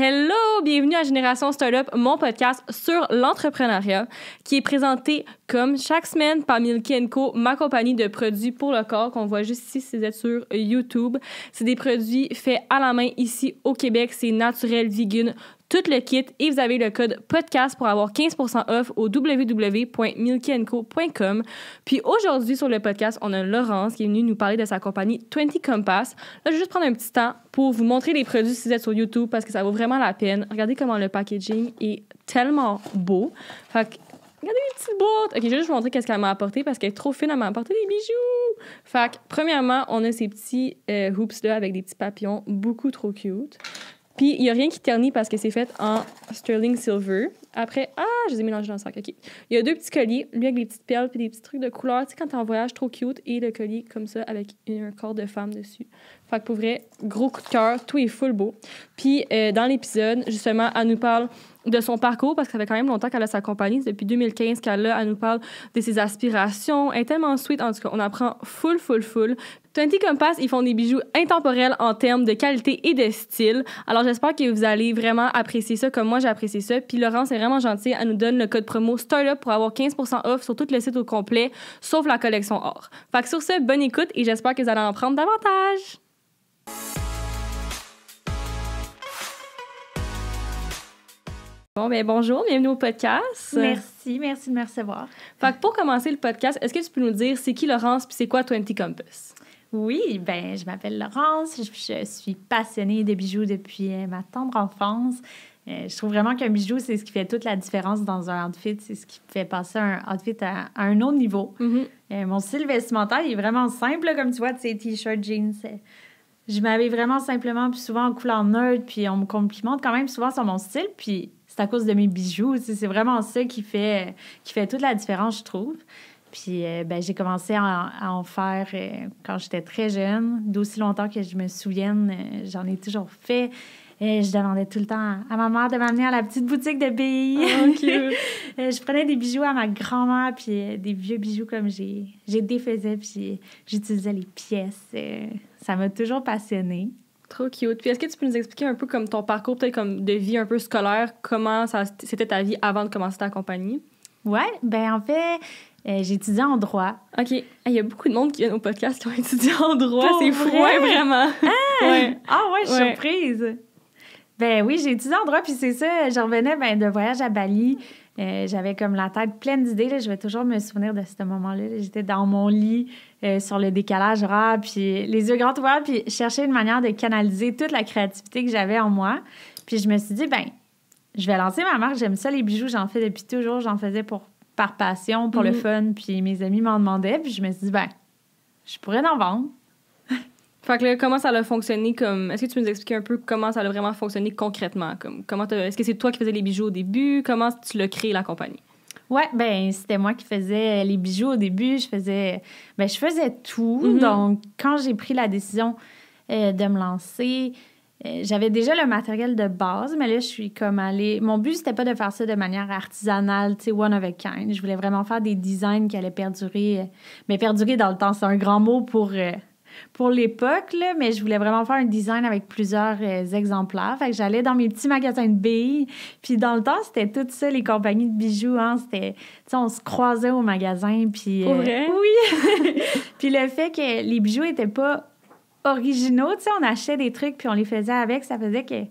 Hello! Bienvenue à Génération Startup, mon podcast sur l'entrepreneuriat qui est présenté comme chaque semaine par Milky & Co, ma compagnie de produits pour le corps qu'on voit juste ici si vous êtes sur YouTube. C'est des produits faits à la main ici au Québec. C'est naturel, vegan, tout le kit. Et vous avez le code podcast pour avoir 15% off au www.milkyandco.com. Puis aujourd'hui, sur le podcast, on a Laurence qui est venue nous parler de sa compagnie 20 Compass. Là, je vais juste prendre un petit temps pour vous montrer les produits si vous êtes sur YouTube parce que ça vaut vraiment la peine. Regardez comment le packaging est tellement beau. Fait que, regardez les petites boîtes. OK, je vais juste vous montrer qu'est-ce qu'elle m'a apporté parce qu'elle est trop fine, elle m'a apporté des bijoux. Fait que, premièrement, on a ces petits hoops-là avec des petits papillons beaucoup trop cute. Puis, il n'y a rien qui ternit parce que c'est fait en sterling silver. Après, je les ai mélangés dans le sac, OK. Il y a deux petits colliers, lui avec des petites perles puis des petits trucs de couleur. Tu sais, quand t'es en voyage, trop cute. Et le collier comme ça avec un corps de femme dessus. Fait que pour vrai, gros coup de cœur, tout est full beau. Puis, dans l'épisode, justement, elle nous parle de son parcours parce que ça fait quand même longtemps qu'elle a sa compagnie. C'est depuis 2015 qu'elle a. Elle nous parle de ses aspirations. Elle est tellement sweet. En tout cas, on apprend full. 20 Compass, ils font des bijoux intemporels en termes de qualité et de style. Alors, j'espère que vous allez vraiment apprécier ça comme moi, j'ai apprécié ça. Puis Laurence est vraiment gentille. Elle nous donne le code promo STARTUP pour avoir 15% off sur tout le site au complet, sauf la collection or. Fait que sur ce, bonne écoute et j'espère que vous allez en prendre davantage. Bon, ben bonjour, bienvenue au podcast. Merci de me recevoir. Fait que pour commencer le podcast, est-ce que tu peux nous dire c'est qui Laurence puis c'est quoi 20 Compass? Oui, ben je m'appelle Laurence, je suis passionnée des bijoux depuis ma tendre enfance. Je trouve vraiment qu'un bijou, c'est ce qui fait toute la différence dans un outfit, c'est ce qui fait passer un outfit à un autre niveau. Mm-hmm. Mon style vestimentaire, il est vraiment simple, là, comme tu vois, ces t-shirts, jeans. Je m'habille vraiment simplement, puis souvent en couleur neutre, puis on me complimente quand même souvent sur mon style, puis c'est à cause de mes bijoux. C'est vraiment ça qui fait toute la différence, je trouve. Puis j'ai commencé à en faire quand j'étais très jeune, d'aussi longtemps que je me souvienne. J'en ai toujours fait. Je demandais tout le temps à ma mère de m'amener à la petite boutique de BI. Oh, cute. Je prenais des bijoux à ma grand-mère, puis des vieux bijoux comme j'ai défaisais, puis j'utilisais les pièces. Ça m'a toujours passionnée. Trop cute. Puis est-ce que tu peux nous expliquer un peu comme ton parcours, peut-être comme de vie un peu scolaire, comment c'était ta vie avant de commencer ta compagnie? Ouais, ben en fait, j'ai étudié en droit. OK. Il y a beaucoup de monde qui viennent au podcast qui ont étudié en droit. Pour c'est vrai? fou, ouais, vraiment. Ouais, je suis surprise. Ben oui, j'ai étudié en droit, puis c'est ça, je revenais de voyage à Bali. J'avais comme la tête pleine d'idées. Là. Je vais toujours me souvenir de ce moment-là. Là. J'étais dans mon lit sur le décalage horaire, puis les yeux grands ouverts, puis chercher une manière de canaliser toute la créativité que j'avais en moi. Puis je me suis dit, je vais lancer ma marque. J'aime ça, les bijoux. J'en fais depuis toujours. J'en faisais par passion, pour le fun. Puis mes amis m'en demandaient. Puis je me suis dit, je pourrais en vendre. Fait que là, comment ça a fonctionné comme... Est-ce que tu peux nous expliquer un peu comment ça a vraiment fonctionné concrètement? Comme, est-ce que c'est toi qui faisais les bijoux au début? Comment tu l'as créé, la compagnie? Ouais, c'était moi qui faisais les bijoux au début. Je faisais tout. Mm-hmm. Donc, quand j'ai pris la décision de me lancer, j'avais déjà le matériel de base, mais là, je suis comme allée... Mon but, c'était pas de faire ça de manière artisanale, tu sais, one of a kind. Je voulais vraiment faire des designs qui allaient perdurer. Mais perdurer dans le temps, c'est un grand mot pour l'époque, là, mais je voulais vraiment faire un design avec plusieurs exemplaires. Fait que j'allais dans mes petits magasins de billes. Puis dans le temps, c'était tout ça, les compagnies de bijoux. Hein, c'était, tu sais, on se croisait au magasin. Puis, pour vrai? Oui! Puis le fait que les bijoux n'étaient pas originaux, tu sais, on achetait des trucs puis on les faisait avec, ça faisait que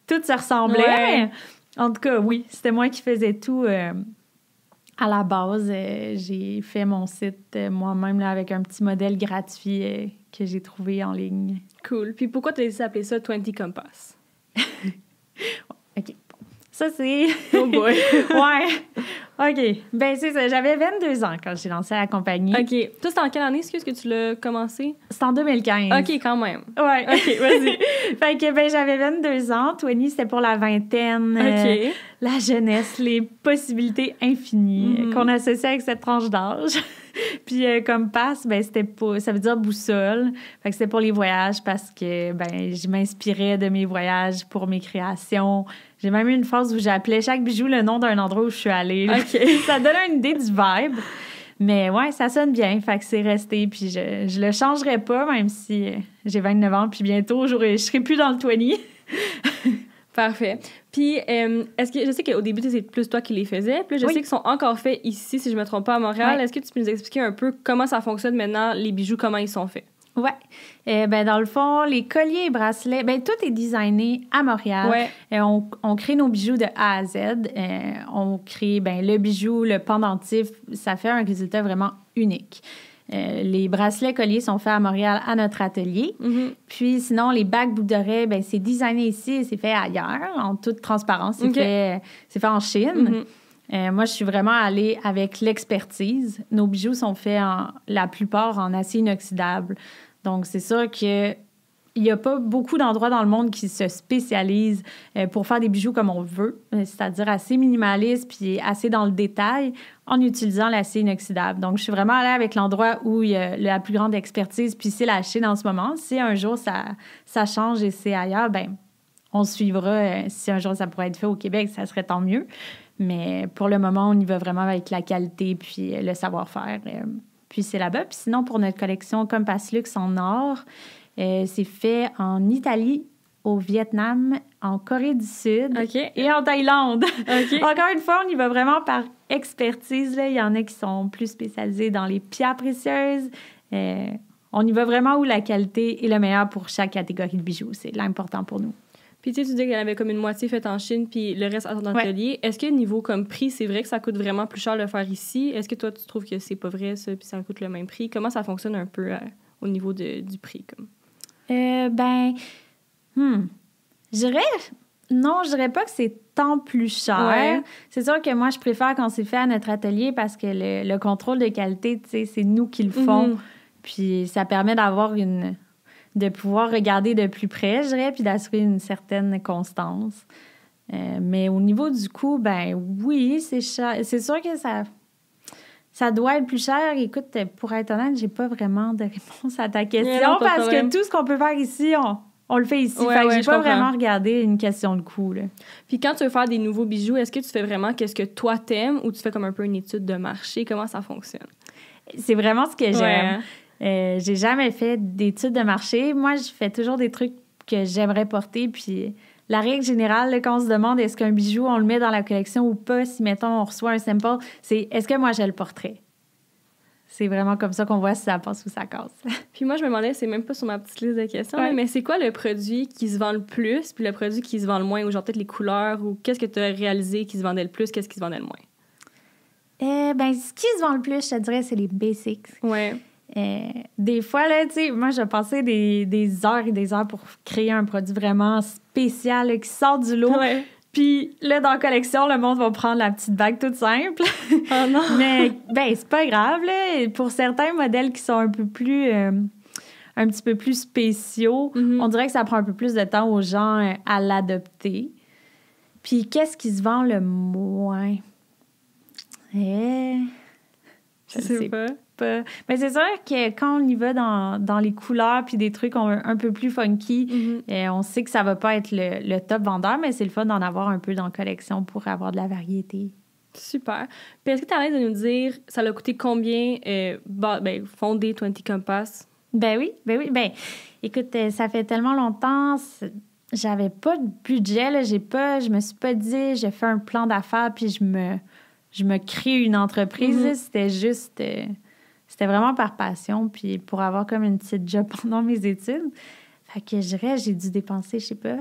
tout se ressemblait. Ouais. En tout cas, oui, c'était moi qui faisais tout... À la base, j'ai fait mon site moi-même là, avec un petit modèle gratuit que j'ai trouvé en ligne. Cool. Puis pourquoi tu as décidé d'appeler ça 20 Compass? OK. Ça, c'est... Oh boy! Ouais. OK. C'est ça. J'avais 22 ans quand j'ai lancé la compagnie. OK. Toi, c'était en quelle année, est-ce que tu l'as commencé? C'était en 2015. OK, quand même. Ouais. OK, vas-y. Fait que, j'avais 22 ans. 20, c'était pour la vingtaine. OK. La jeunesse, les possibilités infinies qu'on associe avec cette tranche d'âge. Puis Compass, c'était pas... Ça veut dire boussole. Fait que c'était pour les voyages parce que, je m'inspirais de mes voyages pour mes créations. J'ai même eu une phase où j'appelais chaque bijou le nom d'un endroit où je suis allée. OK. Ça donne une idée du vibe. Mais ouais, ça sonne bien. Fait que c'est resté. Puis je le changerais pas, même si j'ai 29 ans. Puis bientôt, je serai plus dans le 20. Parfait. Puis, est-ce que je sais qu'au début, c'est plus toi qui les faisais. Puis là, je sais qu'ils sont encore faits ici, si je me trompe pas, à Montréal. Est-ce que tu peux nous expliquer un peu comment ça fonctionne maintenant, les bijoux, comment ils sont faits? Oui. Dans le fond, les colliers et bracelets, tout est designé à Montréal. Ouais. On crée nos bijoux de A à Z. On crée le bijou, le pendentif. Ça fait un résultat vraiment unique. Les bracelets colliers sont faits à Montréal à notre atelier. Mm-hmm. Puis sinon, les bagues boucles d'oreilles, c'est designé ici et c'est fait ailleurs, en toute transparence. C'est fait en Chine. Mm-hmm. Moi, je suis vraiment allée avec l'expertise. Nos bijoux sont faits la plupart en acier inoxydable. Donc, c'est sûr qu'il n'y a pas beaucoup d'endroits dans le monde qui se spécialisent pour faire des bijoux comme on veut, c'est-à-dire assez minimaliste puis assez dans le détail en utilisant l'acier inoxydable. Donc, je suis vraiment allée avec l'endroit où il y a la plus grande expertise, puis c'est la Chine en ce moment. Si un jour ça change et c'est ailleurs, on suivra. Si un jour ça pourrait être fait au Québec, ça serait tant mieux. Mais pour le moment, on y va vraiment avec la qualité puis le savoir-faire. Puis c'est là-bas. Puis sinon, pour notre collection Compass Luxe en or, c'est fait en Italie, au Vietnam, en Corée du Sud et en Thaïlande. Encore une fois, on y va vraiment par expertise. Là. Il y en a qui sont plus spécialisés dans les pierres précieuses. On y va vraiment où la qualité est le meilleur pour chaque catégorie de bijoux. C'est l'important pour nous. Puis tu dis qu'elle avait comme une moitié faite en Chine puis le reste à ton atelier. Est-ce que niveau comme prix, c'est vrai que ça coûte vraiment plus cher de le faire ici? Est-ce que toi, tu trouves que c'est pas vrai ça puis ça coûte le même prix? Comment ça fonctionne un peu au niveau du prix? Comme? Je dirais pas que c'est tant plus cher. Ouais. C'est sûr que moi, je préfère quand c'est fait à notre atelier parce que le contrôle de qualité, tu sais, c'est nous qui le font. Mm-hmm. Puis ça permet de pouvoir regarder de plus près, je dirais, puis d'assurer une certaine constance. Mais au niveau du coût, oui, c'est cher. C'est sûr que ça doit être plus cher. Écoute, pour être honnête, j'ai pas vraiment de réponse à ta question parce que tout ce qu'on peut faire ici, on le fait ici. Fait que j'ai pas vraiment regardé une question de coût. Là. Puis quand tu veux faire des nouveaux bijoux, est-ce que tu fais vraiment qu'est-ce que toi t'aimes ou tu fais comme un peu une étude de marché? Comment ça fonctionne? C'est vraiment ce que j'aime. J'ai jamais fait d'études de marché. Moi, je fais toujours des trucs que j'aimerais porter. Puis la règle générale, là, quand on se demande est-ce qu'un bijou, on le met dans la collection ou pas, si, mettons, on reçoit un sample, c'est est-ce que moi, je le porterais? C'est vraiment comme ça qu'on voit si ça passe ou ça casse. Puis moi, je me demandais, c'est même pas sur ma petite liste de questions, mais c'est quoi le produit qui se vend le plus puis le produit qui se vend le moins? Ou genre peut-être les couleurs ou qu'est-ce que tu as réalisé qui se vendait le plus, qu'est-ce qui se vendait le moins? Ce qui se vend le plus, je te dirais, c'est les basics. Ouais. Des fois, là, tu sais, moi, je passais des heures et des heures pour créer un produit vraiment spécial là, qui sort du lot. Ouais. Puis là, dans la collection, le monde va prendre la petite bague toute simple. Oh non! Mais, c'est pas grave, là. Pour certains modèles qui sont un petit peu plus spéciaux, on dirait que ça prend un peu plus de temps aux gens à l'adopter. Puis, qu'est-ce qui se vend le moins? Je sais pas. Mais c'est sûr que quand on y va dans les couleurs puis des trucs un peu plus funky, on sait que ça va pas être le top vendeur, mais c'est le fun d'en avoir un peu dans la collection pour avoir de la variété. Super. Puis est-ce que tu as l'air de nous dire, ça l'a coûté combien fonder 20 Compass? Oui. Écoute, ça fait tellement longtemps, j'avais pas de budget, là, je me suis pas dit, je fais un plan d'affaires puis je me crée une entreprise. C'était juste... c'était vraiment par passion, puis pour avoir comme une petite job pendant mes études. Fait que je dirais, j'ai dû dépenser, je sais pas,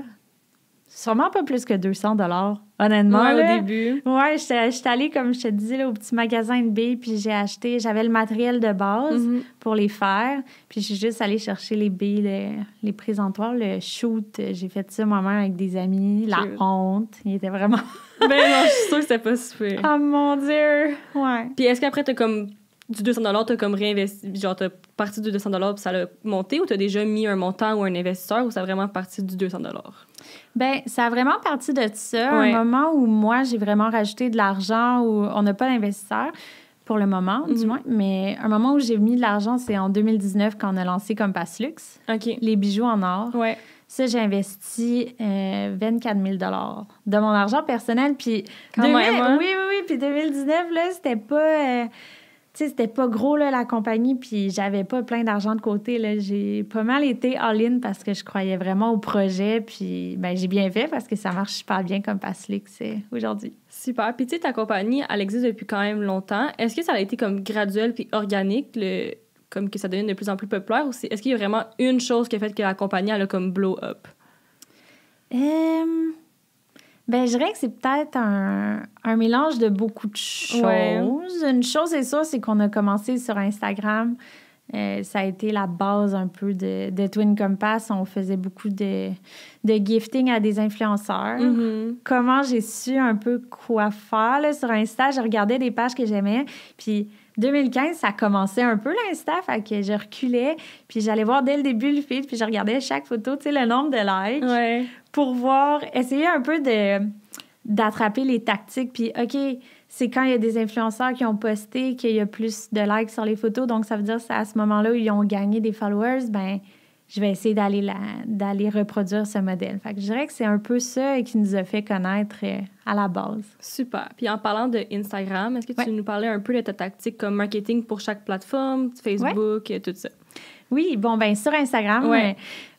sûrement pas plus que 200 $, honnêtement. Ouais, là. au début. Ouais, j'étais allée, comme je te disais, là, au petit magasin de billes, puis j'avais le matériel de base pour les faire, puis j'ai juste allé chercher les billes, les présentoirs, le shoot. J'ai fait ça moi-même avec des amis. La honte, il était vraiment... Non, je suis sûre que c'était pas super. Oh mon Dieu! Ouais. Puis est-ce qu'après, t'as comme... Du 200 $, t'as comme réinvesti, genre t'as parti du 200 $, puis ça l'a monté, ou t'as déjà mis un montant ou un investisseur, ou ça a vraiment parti du 200 $? Ça a vraiment parti de ça. Un moment où moi, j'ai vraiment rajouté de l'argent, où on n'a pas d'investisseur, pour le moment, du moins. Mais un moment où j'ai mis de l'argent, c'est en 2019, quand on a lancé Compass Luxe. OK. Les bijoux en or. Ouais. Ça, j'ai investi 24 000 $ de mon argent personnel. Puis Quand même, hein? Oui. Puis 2019, là, c'était pas... sais, c'était pas gros, là, la compagnie, puis j'avais pas plein d'argent de côté, là. J'ai pas mal été all-in parce que je croyais vraiment au projet, puis ben j'ai bien fait parce que ça marche super bien comme Passlix aujourd'hui. Super. Puis, tu sais, ta compagnie, elle existe depuis quand même longtemps. Est-ce que ça a été comme graduel puis organique, comme que ça devienne de plus en plus populaire, ou est-ce qu'il y a vraiment une chose qui a fait que la compagnie, elle a comme blow up? Ben, je dirais que c'est peut-être un mélange de beaucoup de choses. Ouais. Une chose, c'est ça, c'est qu'on a commencé sur Instagram. Ça a été la base un peu de Twin Compass. On faisait beaucoup de gifting à des influenceurs. Mm-hmm. Comment j'ai su un peu quoi faire là, sur Insta? Je regardais des pages que j'aimais. Puis 2015, ça commençait un peu l'Insta. Fait que je reculais. Puis j'allais voir dès le début le feed. Puis je regardais chaque photo, tu sais, le nombre de likes. Ouais. Pour voir, essayer un peu d'attraper les tactiques. Puis, OK, c'est quand il y a des influenceurs qui ont posté qu'il y a plus de likes sur les photos. Donc, ça veut dire que c'est à ce moment-là où ils ont gagné des followers. Ben, je vais essayer d'aller reproduire ce modèle. Fait que je dirais que c'est un peu ça qui nous a fait connaître à la base. Super. Puis en parlant de Instagram, est-ce que tu nous parlais un peu de ta tactique comme marketing pour chaque plateforme, Facebook, tout ça? Oui, bon, ben sur Instagram,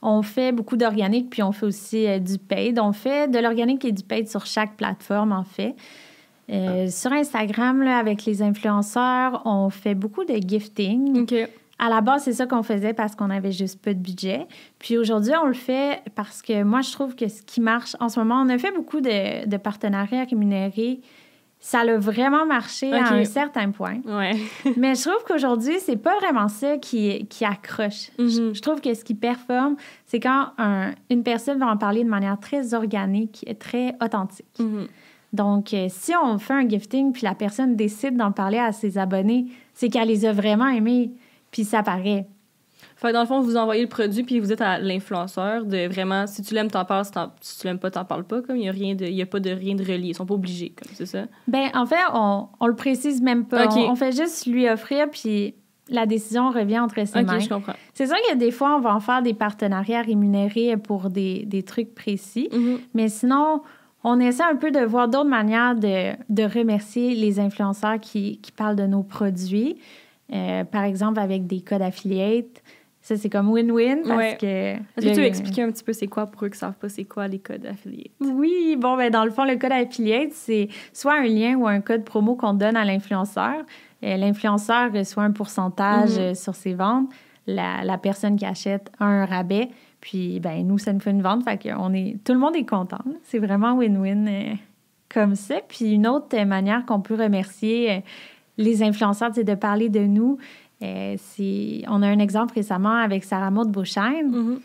on fait beaucoup d'organique, puis on fait aussi du paid. On fait de l'organique et du paid sur chaque plateforme, en fait. Sur Instagram, là, avec les influenceurs, on fait beaucoup de gifting. OK. À la base, c'est ça qu'on faisait parce qu'on avait juste peu de budget. Puis aujourd'hui, on le fait parce que moi, je trouve que ce qui marche en ce moment, on a fait beaucoup de partenariats rémunérés. Ça a vraiment marché à un certain point. Ouais. Mais je trouve qu'aujourd'hui, c'est pas vraiment ça qui accroche. Mm-hmm. Je trouve que ce qui performe, c'est quand une personne va en parler de manière très organique, très authentique. Mm-hmm. Donc, si on fait un gifting puis la personne décide d'en parler à ses abonnés, c'est qu'elle les a vraiment aimés, puis ça paraît. Fait que dans le fond, vous envoyez le produit puis vous êtes à l'influenceur de vraiment, si tu l'aimes, t'en parles, si tu l'aimes pas, t'en parles pas. Comme il y a pas de rien de relié. Ils sont pas obligés, comme c'est ça? Ben en fait, on le précise même pas. Okay. On fait juste lui offrir puis la décision revient entre ses mains. OK, je comprends. C'est sûr qu'il y a des fois, on va en faire des partenariats rémunérés pour des trucs précis. Mm-hmm. Mais sinon, on essaie un peu de voir d'autres manières de remercier les influenceurs qui parlent de nos produits. Par exemple, avec des codes affiliates. Ça, c'est comme win-win parce que... Est-ce que tu veux expliquer un petit peu c'est quoi pour eux qui savent pas c'est quoi les codes affiliates? Oui, bon, ben dans le fond, le code affiliate, c'est soit un lien ou un code promo qu'on donne à l'influenceur. L'influenceur reçoit un pourcentage sur ses ventes. La personne qui achète a un rabais. Puis, ben nous, ça nous fait une vente. Fait que tout le monde est content. C'est vraiment win-win comme ça. Puis, une autre manière qu'on peut remercier les influenceurs, c'est de parler de nous. On a un exemple récemment avec Sarah Maud Beauchesne. Mm-hmm.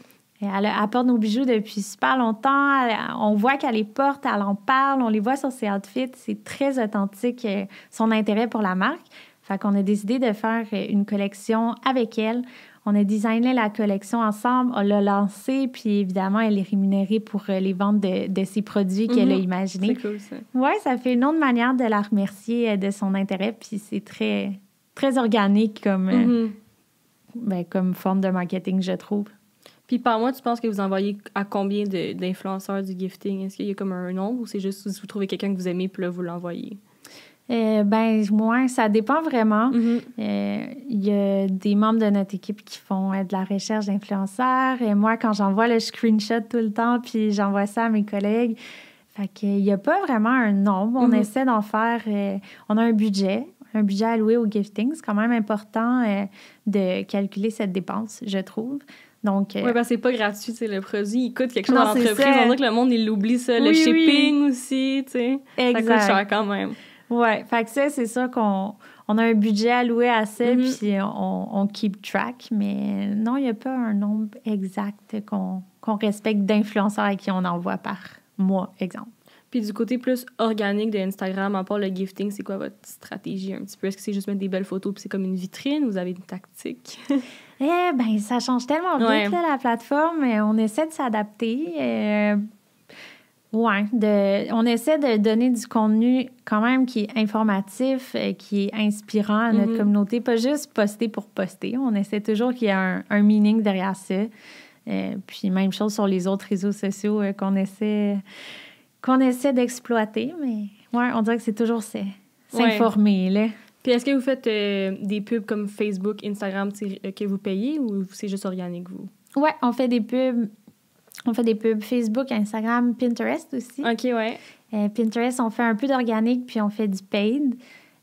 Elle apporte nos bijoux depuis super longtemps. On voit qu'elle les porte, elle en parle, on les voit sur ses outfits. C'est très authentique, son intérêt pour la marque. Fait qu'on a décidé de faire une collection avec elle. On a designé la collection ensemble, on l'a lancée, puis évidemment, elle est rémunérée pour les ventes de ses produits qu'elle a imaginés. C'est cool, ça. Oui, ça fait une autre manière de la remercier de son intérêt, puis c'est très, très organique comme forme de marketing, je trouve. Puis par mois, tu penses que vous envoyez à combien d'influenceurs du gifting? Est-ce qu'il y a comme un nombre ou c'est juste si vous trouvez quelqu'un que vous aimez puis là, vous l'envoyez? Moi, ça dépend vraiment. Mm-hmm. Il y a des membres de notre équipe qui font de la recherche d'influenceurs. Et moi, quand j'envoie le screenshot tout le temps, puis j'envoie ça à mes collègues, fait qu'il n'y a pas vraiment un nombre. On essaie d'en faire... on a un budget alloué au gifting. C'est quand même important de calculer cette dépense, je trouve. Donc, oui, parce que c'est pas gratuit, tu sais, le produit, il coûte quelque chose à l'entreprise. On dirait que le monde, il l'oublie, ça. Le shipping aussi, tu sais. Exact. Ça coûte cher quand même. Oui, fait que ça, c'est sûr qu'on a un budget alloué à ça, puis on keep track. Mais non, il n'y a pas un nombre exact qu'on respecte d'influenceurs à qui on envoie par mois, exemple. Puis du côté plus organique de Instagram, à part le gifting, c'est quoi votre stratégie un petit peu? Est-ce que c'est juste mettre des belles photos puis c'est comme une vitrine ou vous avez une tactique? Ça change tellement vite, là, la plateforme. On essaie de s'adapter. On essaie de donner du contenu quand même qui est informatif, qui est inspirant à notre communauté. Pas juste poster pour poster. On essaie toujours qu'il y ait un meaning derrière ça. Puis même chose sur les autres réseaux sociaux qu'on essaie d'exploiter. Mais on dirait que c'est toujours s'informer, là. Puis est-ce que vous faites des pubs comme Facebook, Instagram que vous payez ou c'est juste organique, vous? Ouais, on fait des pubs. On fait des pubs Facebook, Instagram, Pinterest aussi. OK, ouais. Pinterest, on fait un peu d'organique, puis on fait du paid.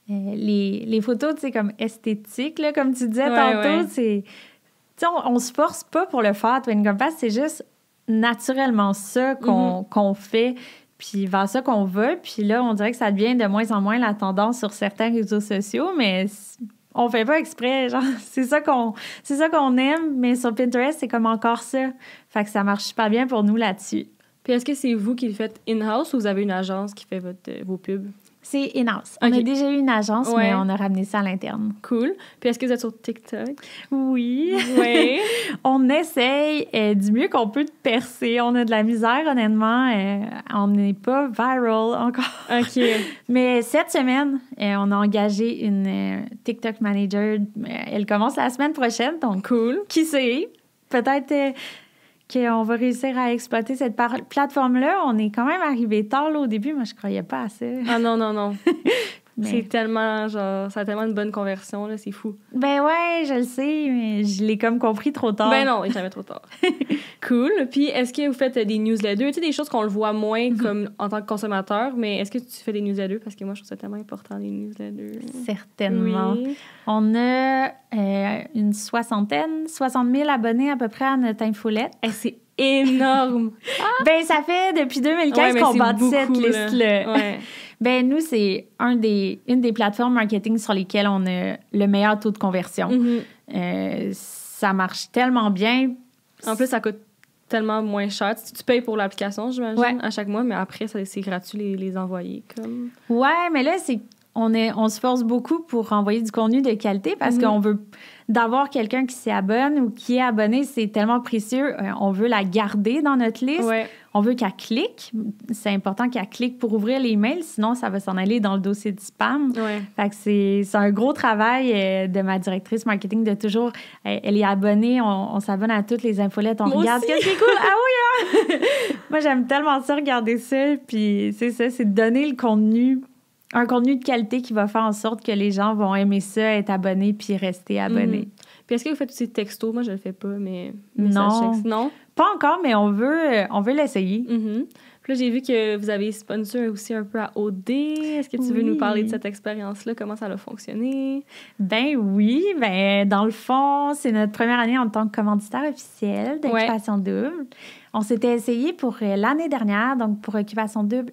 Les photos, tu sais, comme esthétiques, là, comme tu disais tantôt, c'est... Tu sais, on se force pas pour le faire, Twin Compass, c'est juste naturellement ça qu'on fait, puis vers ça qu'on veut. Puis là, on dirait que ça devient de moins en moins la tendance sur certains réseaux sociaux, mais on fait pas exprès, genre, c'est ça qu'on aime, mais sur Pinterest, c'est comme encore ça. Fait que ça marche super bien pour nous là-dessus. Puis est-ce que c'est vous qui le faites in-house ou vous avez une agence qui fait vos pubs? C'est in-house. On a déjà eu une agence, mais on a ramené ça à l'interne. Cool. Puis est-ce que vous êtes sur TikTok? Oui. Oui. On essaye du mieux qu'on peut de percer. On a de la misère, honnêtement. On n'est pas viral encore. OK. Mais cette semaine, on a engagé une TikTok manager. Elle commence la semaine prochaine, donc cool. Qui sait? Peut-être... qu'on va réussir à exploiter cette plateforme-là. On est quand même arrivé tard là, au début. Moi, je croyais pas à ça. Ah non. Mais... C'est tellement, genre, ça a tellement une bonne conversion, là, c'est fou. Ben ouais, je le sais, mais je l'ai comme compris trop tard. Ben non, il est jamais trop tard. Cool. Puis, est-ce que vous faites des newsletters? Tu sais, des choses qu'on le voit moins comme en tant que consommateur, mais est-ce que tu fais des newsletters? Parce que moi, je trouve ça tellement important, les newsletters. Certainement. Oui. On a une 60 000 abonnés à peu près à notre infolette. C'est énorme! Ben, ça fait depuis 2015 qu'on bâtit cette liste-là. Ouais. Ben, nous, c'est une des plateformes marketing sur lesquelles on a le meilleur taux de conversion. Ça marche tellement bien. En plus, ça coûte tellement moins cher. Tu payes pour l'application, j'imagine, à chaque mois, mais après, c'est gratuit les envoyer. Comme... Ouais, mais là, on se force beaucoup pour envoyer du contenu de qualité parce qu'on veut d'avoir quelqu'un qui s'y abonne ou qui est abonné, c'est tellement précieux. On veut la garder dans notre liste. Ouais. On veut qu'elle clique. C'est important qu'elle clique pour ouvrir les mails, sinon ça va s'en aller dans le dossier de spam. Ouais. Fait que c'est un gros travail de ma directrice marketing de toujours... Elle est abonnée, on s'abonne à toutes les infolettes, on regarde ce qui est cool. Ah oui, hein? Moi, j'aime tellement ça, regarder ça. Puis c'est ça, c'est de donner le contenu... Un contenu de qualité qui va faire en sorte que les gens vont aimer ça, être abonnés, puis rester abonnés. Puis est-ce que vous faites aussi textos? Moi, je le fais pas, mais non. Pas encore, mais on veut l'essayer. Puis là, j'ai vu que vous avez sponsor aussi un peu à OD. Est-ce que tu veux nous parler de cette expérience-là? Comment ça a fonctionné? Ben oui. Ben dans le fond, c'est notre première année en tant que commanditaire officiel d'Occupation Double. On s'était essayé pour l'année dernière, donc pour Occupation Double...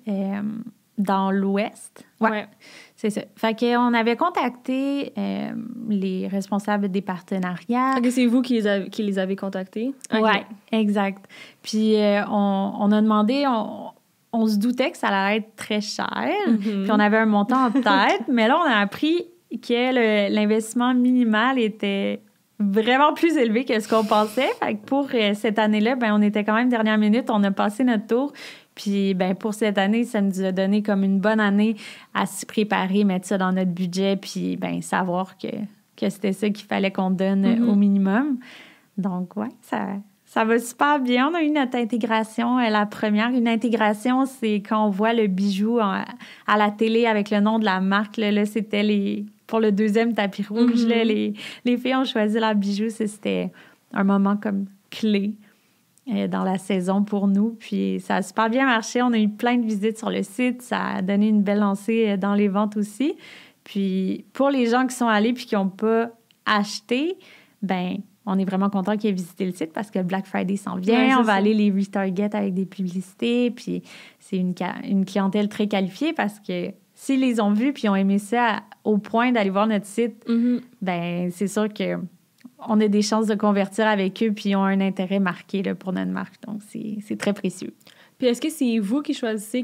dans l'Ouest. Ouais. C'est ça. Fait qu'on avait contacté les responsables des partenariats. OK, c'est vous qui les avez contactés? Okay. Oui, exact. Puis on a demandé... On se doutait que ça allait être très cher. Puis on avait un montant en tête. Mais là, on a appris que l'investissement minimal était vraiment plus élevé que ce qu'on pensait. Fait que pour cette année-là, ben on était quand même dernière minute. On a passé notre tour. Puis, ben pour cette année, ça nous a donné comme une bonne année à s'y préparer, mettre ça dans notre budget, puis, ben savoir que c'était ça qu'il fallait qu'on donne au minimum. Donc, ouais, ça va super bien. On a eu notre intégration, la première. Une intégration, c'est quand on voit le bijou à la télé avec le nom de la marque. Là c'était pour le deuxième tapis rouge. Là, les filles ont choisi leur bijou. C'était un moment comme clé dans la saison pour nous. Puis ça a super bien marché. On a eu plein de visites sur le site. Ça a donné une belle lancée dans les ventes aussi. Puis pour les gens qui sont allés puis qui n'ont pas acheté, ben on est vraiment content qu'ils aient visité le site parce que Black Friday s'en vient. Ouais, on va aller les retarget avec des publicités. Puis c'est une clientèle très qualifiée parce que s'ils les ont vus puis ont aimé ça au point d'aller voir notre site, ben c'est sûr que on a des chances de convertir avec eux puis ils ont un intérêt marqué là, pour notre marque. Donc, c'est très précieux. Puis est-ce que c'est vous qui choisissez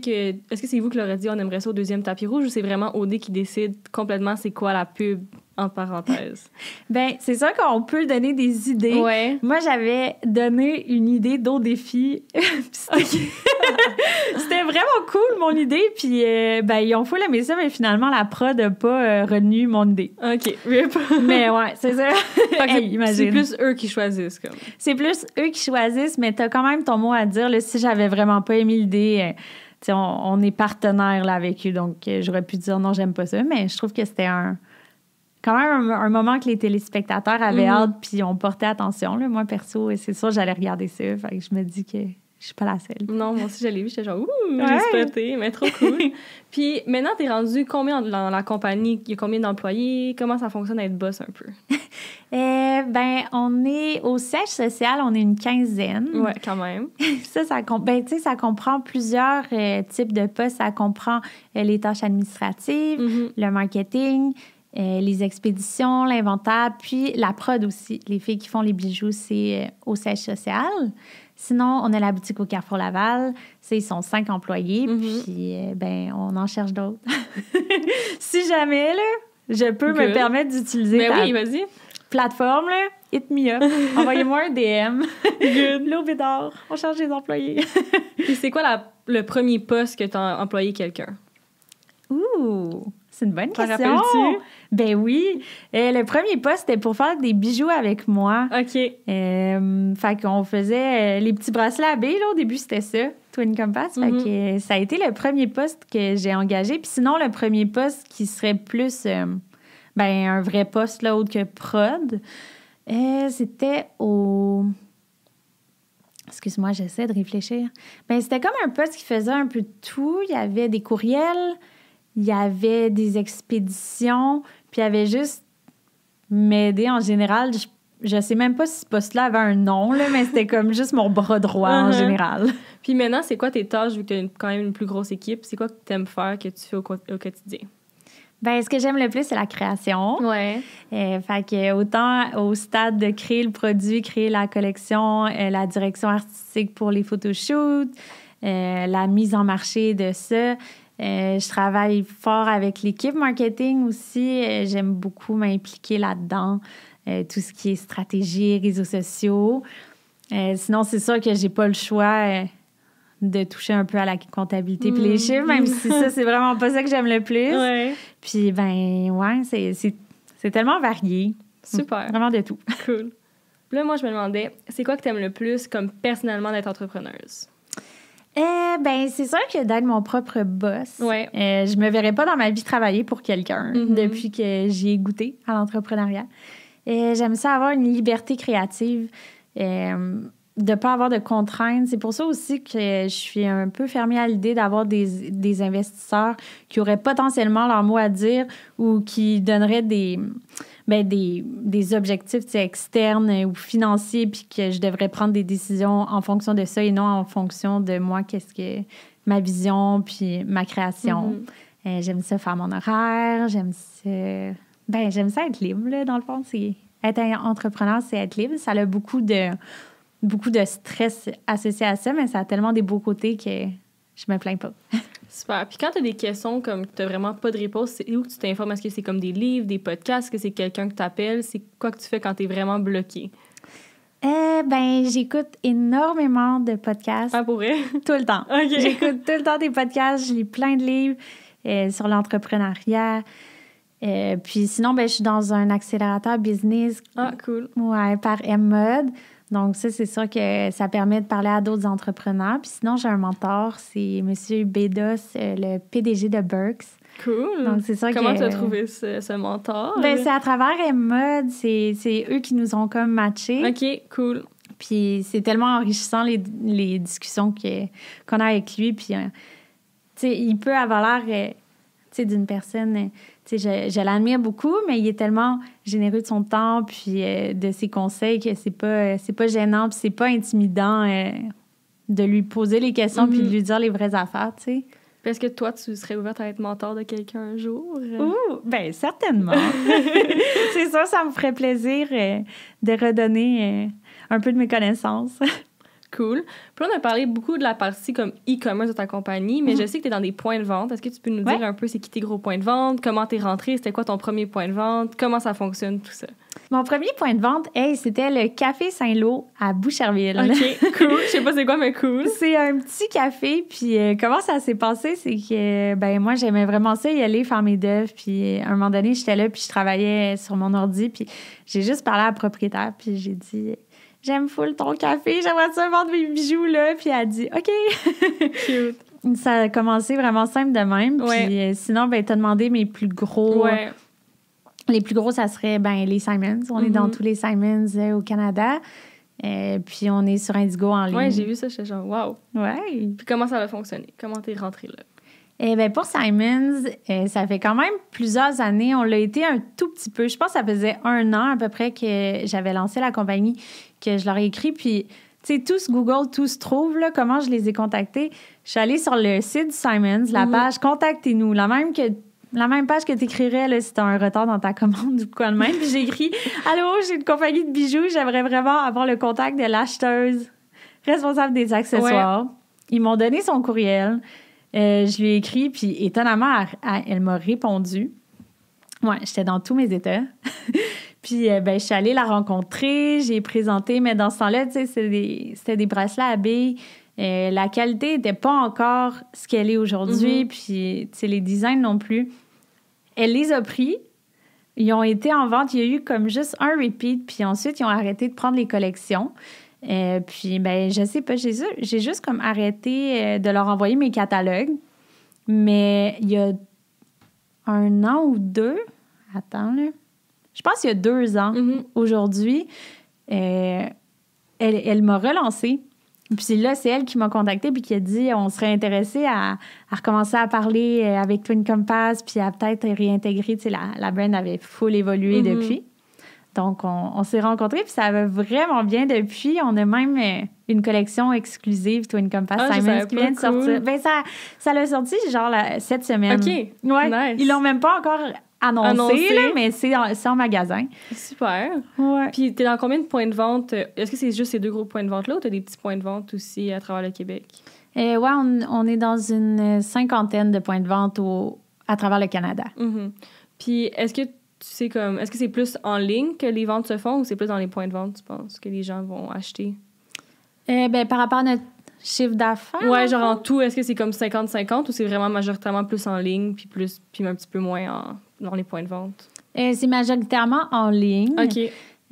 est-ce que c'est vous qui leur avez dit on aimerait ça au deuxième tapis rouge ou c'est vraiment OD qui décide complètement c'est quoi la pub entre parenthèses? Bien, c'est sûr qu'on peut donner des idées. Ouais. Moi, j'avais donné une idée d'au défi. C'était vraiment cool, mon idée. Puis, ben, ils ont full aimé ça, mais finalement, la prod n'a pas retenu mon idée. OK. Mais ouais, c'est ça. C'est plus eux qui choisissent. Comme. C'est plus eux qui choisissent, mais t'as quand même ton mot à dire. Là, si j'avais vraiment pas aimé l'idée, on est partenaire là, avec eux, donc j'aurais pu dire non, j'aime pas ça. Mais je trouve que c'était quand même un moment que les téléspectateurs avaient hâte, puis on portait attention. Là. Moi, perso, c'est sûr, j'allais regarder ça. Fait que je me dis que je suis pas la seule. Non, moi aussi, je l'ai vu. J'étais genre, ouh, j'ai spoté, mais trop cool. Puis maintenant, t'es rendu combien dans la compagnie? Il y a combien d'employés? Comment ça fonctionne d'être boss un peu? On est au siège social, on est une 15aine. Ouais, quand même. Ça comprend plusieurs types de postes. Ça comprend les tâches administratives, le marketing, les expéditions, l'inventaire, puis la prod aussi. Les filles qui font les bijoux, c'est au siège social. Sinon, on a la boutique au Carrefour Laval. Ça, ils sont 5 employés, puis on en cherche d'autres. Si jamais, là, je peux me permettre d'utiliser vas-y. Plateforme, là, hit me up. Envoyez-moi un DM. Good. L'eau Bédard. On cherche des employés. Puis c'est quoi le premier poste que tu as employé quelqu'un? Ouh! C'est une bonne question. Rappelles-tu? Ben oui. Le premier poste, c'était pour faire des bijoux avec moi. OK. Fait qu'on faisait les petits bracelets à billes, là. Au début, c'était ça, Twin Compass. Fait que ça a été le premier poste que j'ai engagé. Puis sinon, le premier poste qui serait plus un vrai poste, là, autre que prod, c'était au... Excuse-moi, j'essaie de réfléchir. C'était comme un poste qui faisait un peu de tout. Il y avait des courriels, il y avait des expéditions, puis il y avait juste m'aider en général. Je sais même pas si ce poste-là avait un nom, là, mais c'était comme juste mon bras droit en général. Puis maintenant, c'est quoi tes tâches, vu que tu as quand même une plus grosse équipe? C'est quoi que tu aimes faire, que tu fais au quotidien? Ce que j'aime le plus, c'est la création. Ouais. Fait que autant au stade de créer le produit, créer la collection, la direction artistique pour les photoshoots, la mise en marché de ça. Je travaille fort avec l'équipe marketing aussi. J'aime beaucoup m'impliquer là-dedans. Tout ce qui est stratégie, réseaux sociaux. Sinon, c'est sûr que j'ai pas le choix de toucher un peu à la comptabilité puis les chiffres, même si ça, c'est vraiment pas ça que j'aime le plus. Ouais. Puis, c'est tellement varié. Super. Vraiment de tout. Cool. Puis là, moi, je me demandais, c'est quoi que t'aimes le plus, comme personnellement, d'être entrepreneuse? C'est sûr que d'être mon propre boss. Ouais. Je me verrais pas dans ma vie travailler pour quelqu'un depuis que j'y ai goûté à l'entrepreneuriat. J'aime ça avoir une liberté créative. De ne pas avoir de contraintes. C'est pour ça aussi que je suis un peu fermée à l'idée d'avoir des investisseurs qui auraient potentiellement leur mot à dire ou qui donneraient des objectifs externes ou financiers, puis que je devrais prendre des décisions en fonction de ça et non en fonction de moi, qu'est-ce que ma vision puis ma création. J'aime ça faire mon horaire, j'aime ça être libre, là, dans le fond. Être entrepreneur, c'est être libre. Ça a beaucoup de stress associé à ça, mais ça a tellement des beaux côtés que je me plains pas. Super. Puis quand tu as des questions comme tu n'as vraiment pas de réponse, c'est où que tu t'informes? Est-ce que c'est comme des livres, des podcasts? Est-ce que c'est quelqu'un que tu appelles? C'est quoi que tu fais quand tu es vraiment bloqué? J'écoute énormément de podcasts. Ah, pour vrai? Tout le temps. Okay. J'écoute tout le temps des podcasts. Je lis plein de livres sur l'entrepreneuriat. Puis sinon, je suis dans un accélérateur business. Ah, cool. Ouais, par M-Mode. Donc, ça, c'est sûr que ça permet de parler à d'autres entrepreneurs. Puis sinon, j'ai un mentor, c'est M. Bédos, le PDG de Burks. Cool. Donc, c'est sûr Comment tu as trouvé ce mentor? C'est à travers M-Mode. C'est eux qui nous ont comme matchés. OK, cool. Puis c'est tellement enrichissant, les discussions qu'on a avec lui. Puis, tu sais, il peut avoir l'air, d'une personne... je l'admire beaucoup, mais il est tellement généreux de son temps puis de ses conseils que c'est pas gênant puis c'est pas intimidant de lui poser les questions puis de lui dire les vraies affaires, tu sais. Est-ce que toi, tu serais ouverte à être mentor de quelqu'un un jour? Certainement. C'est sûr, ça me ferait plaisir de redonner un peu de mes connaissances. Cool. Puis là, on a parlé beaucoup de la partie comme e-commerce de ta compagnie, mais je sais que tu es dans des points de vente. Est-ce que tu peux nous dire un peu c'est qui tes gros points de vente? Comment tu es rentrée? C'était quoi ton premier point de vente? Comment ça fonctionne, tout ça? Mon premier point de vente, c'était le Café Saint-Lô à Boucherville. OK, cool. Je sais pas c'est quoi, mais cool. C'est un petit café. Puis comment ça s'est passé? C'est que, moi, j'aimais vraiment ça, y aller faire mes d'œuvres. Puis à un moment donné, j'étais là, puis je travaillais sur mon ordi. Puis j'ai juste parlé à la propriétaire, puis j'ai dit... J'aime full ton café, j'aimerais ça vendre mes bijoux, là. Puis elle a dit, OK. Cute. Ça a commencé vraiment simple de même. Puis sinon, t'as demandé mes plus gros Les plus gros, ça serait les Simons. On est dans tous les Simons au Canada. Puis on est sur Indigo en ligne. Ouais, j'ai vu ça, j'étais genre, wow. Ouais. Puis comment ça a fonctionné? Comment t'es rentrée là? Pour Simons, ça fait quand même plusieurs années. On l'a été un tout petit peu. Je pense que ça faisait 1 an à peu près que j'avais lancé la compagnie, que je leur ai écrit. Puis, tu sais, tous Google, tous trouvent, là, comment je les ai contactés. Je suis allée sur le site du Simons, la page Contactez-nous, la même page que tu écrirais si tu as un retard dans ta commande ou quoi de même. Puis j'ai écrit « Allô, j'ai une compagnie de bijoux, j'aimerais vraiment avoir le contact de l'acheteuse responsable des accessoires. » Ils m'ont donné son courriel. Je lui ai écrit, puis étonnamment, elle m'a répondu. Ouais, j'étais dans tous mes états. Puis, je suis allée la rencontrer, j'ai présenté, mais dans ce temps-là, tu sais, c'était des bracelets à billes. La qualité n'était pas encore ce qu'elle est aujourd'hui, puis, tu sais, les designs non plus. Elle les a pris, ils ont été en vente, il y a eu comme juste un repeat, puis ensuite, ils ont arrêté de prendre les collections. Puis, je sais pas, j'ai juste comme arrêté de leur envoyer mes catalogues. Mais il y a 1 an ou 2, attends, là, je pense qu'il y a 2 ans, aujourd'hui, elle m'a relancée. Puis là, c'est elle qui m'a contactée puis qui a dit on serait intéressé à recommencer à parler avec Twin Compass puis à peut-être réintégrer. Tu sais, la brand avait full évolué depuis. Donc, on s'est rencontrés, puis ça va vraiment bien depuis. On a même une collection exclusive Twin Compass Simons qui vient de sortir. Ça l'a sorti genre cette semaine. OK, ouais. Nice. Ils l'ont même pas encore annoncé. Là, mais c'est en magasin. Super. Ouais. Puis, t'es dans combien de points de vente? Est-ce que c'est juste ces 2 gros points de vente-là ou t'as des petits points de vente aussi à travers le Québec? Ouais, on est dans une 50aine de points de vente à travers le Canada. Puis, est-ce que est-ce que c'est plus en ligne que les ventes se font ou c'est plus dans les points de vente, tu penses, que les gens vont acheter? Par rapport à notre chiffre d'affaires? Ouais, genre en tout, est-ce que c'est comme 50-50 ou c'est vraiment majoritairement plus en ligne puis un petit peu moins dans les points de vente? C'est majoritairement en ligne. OK.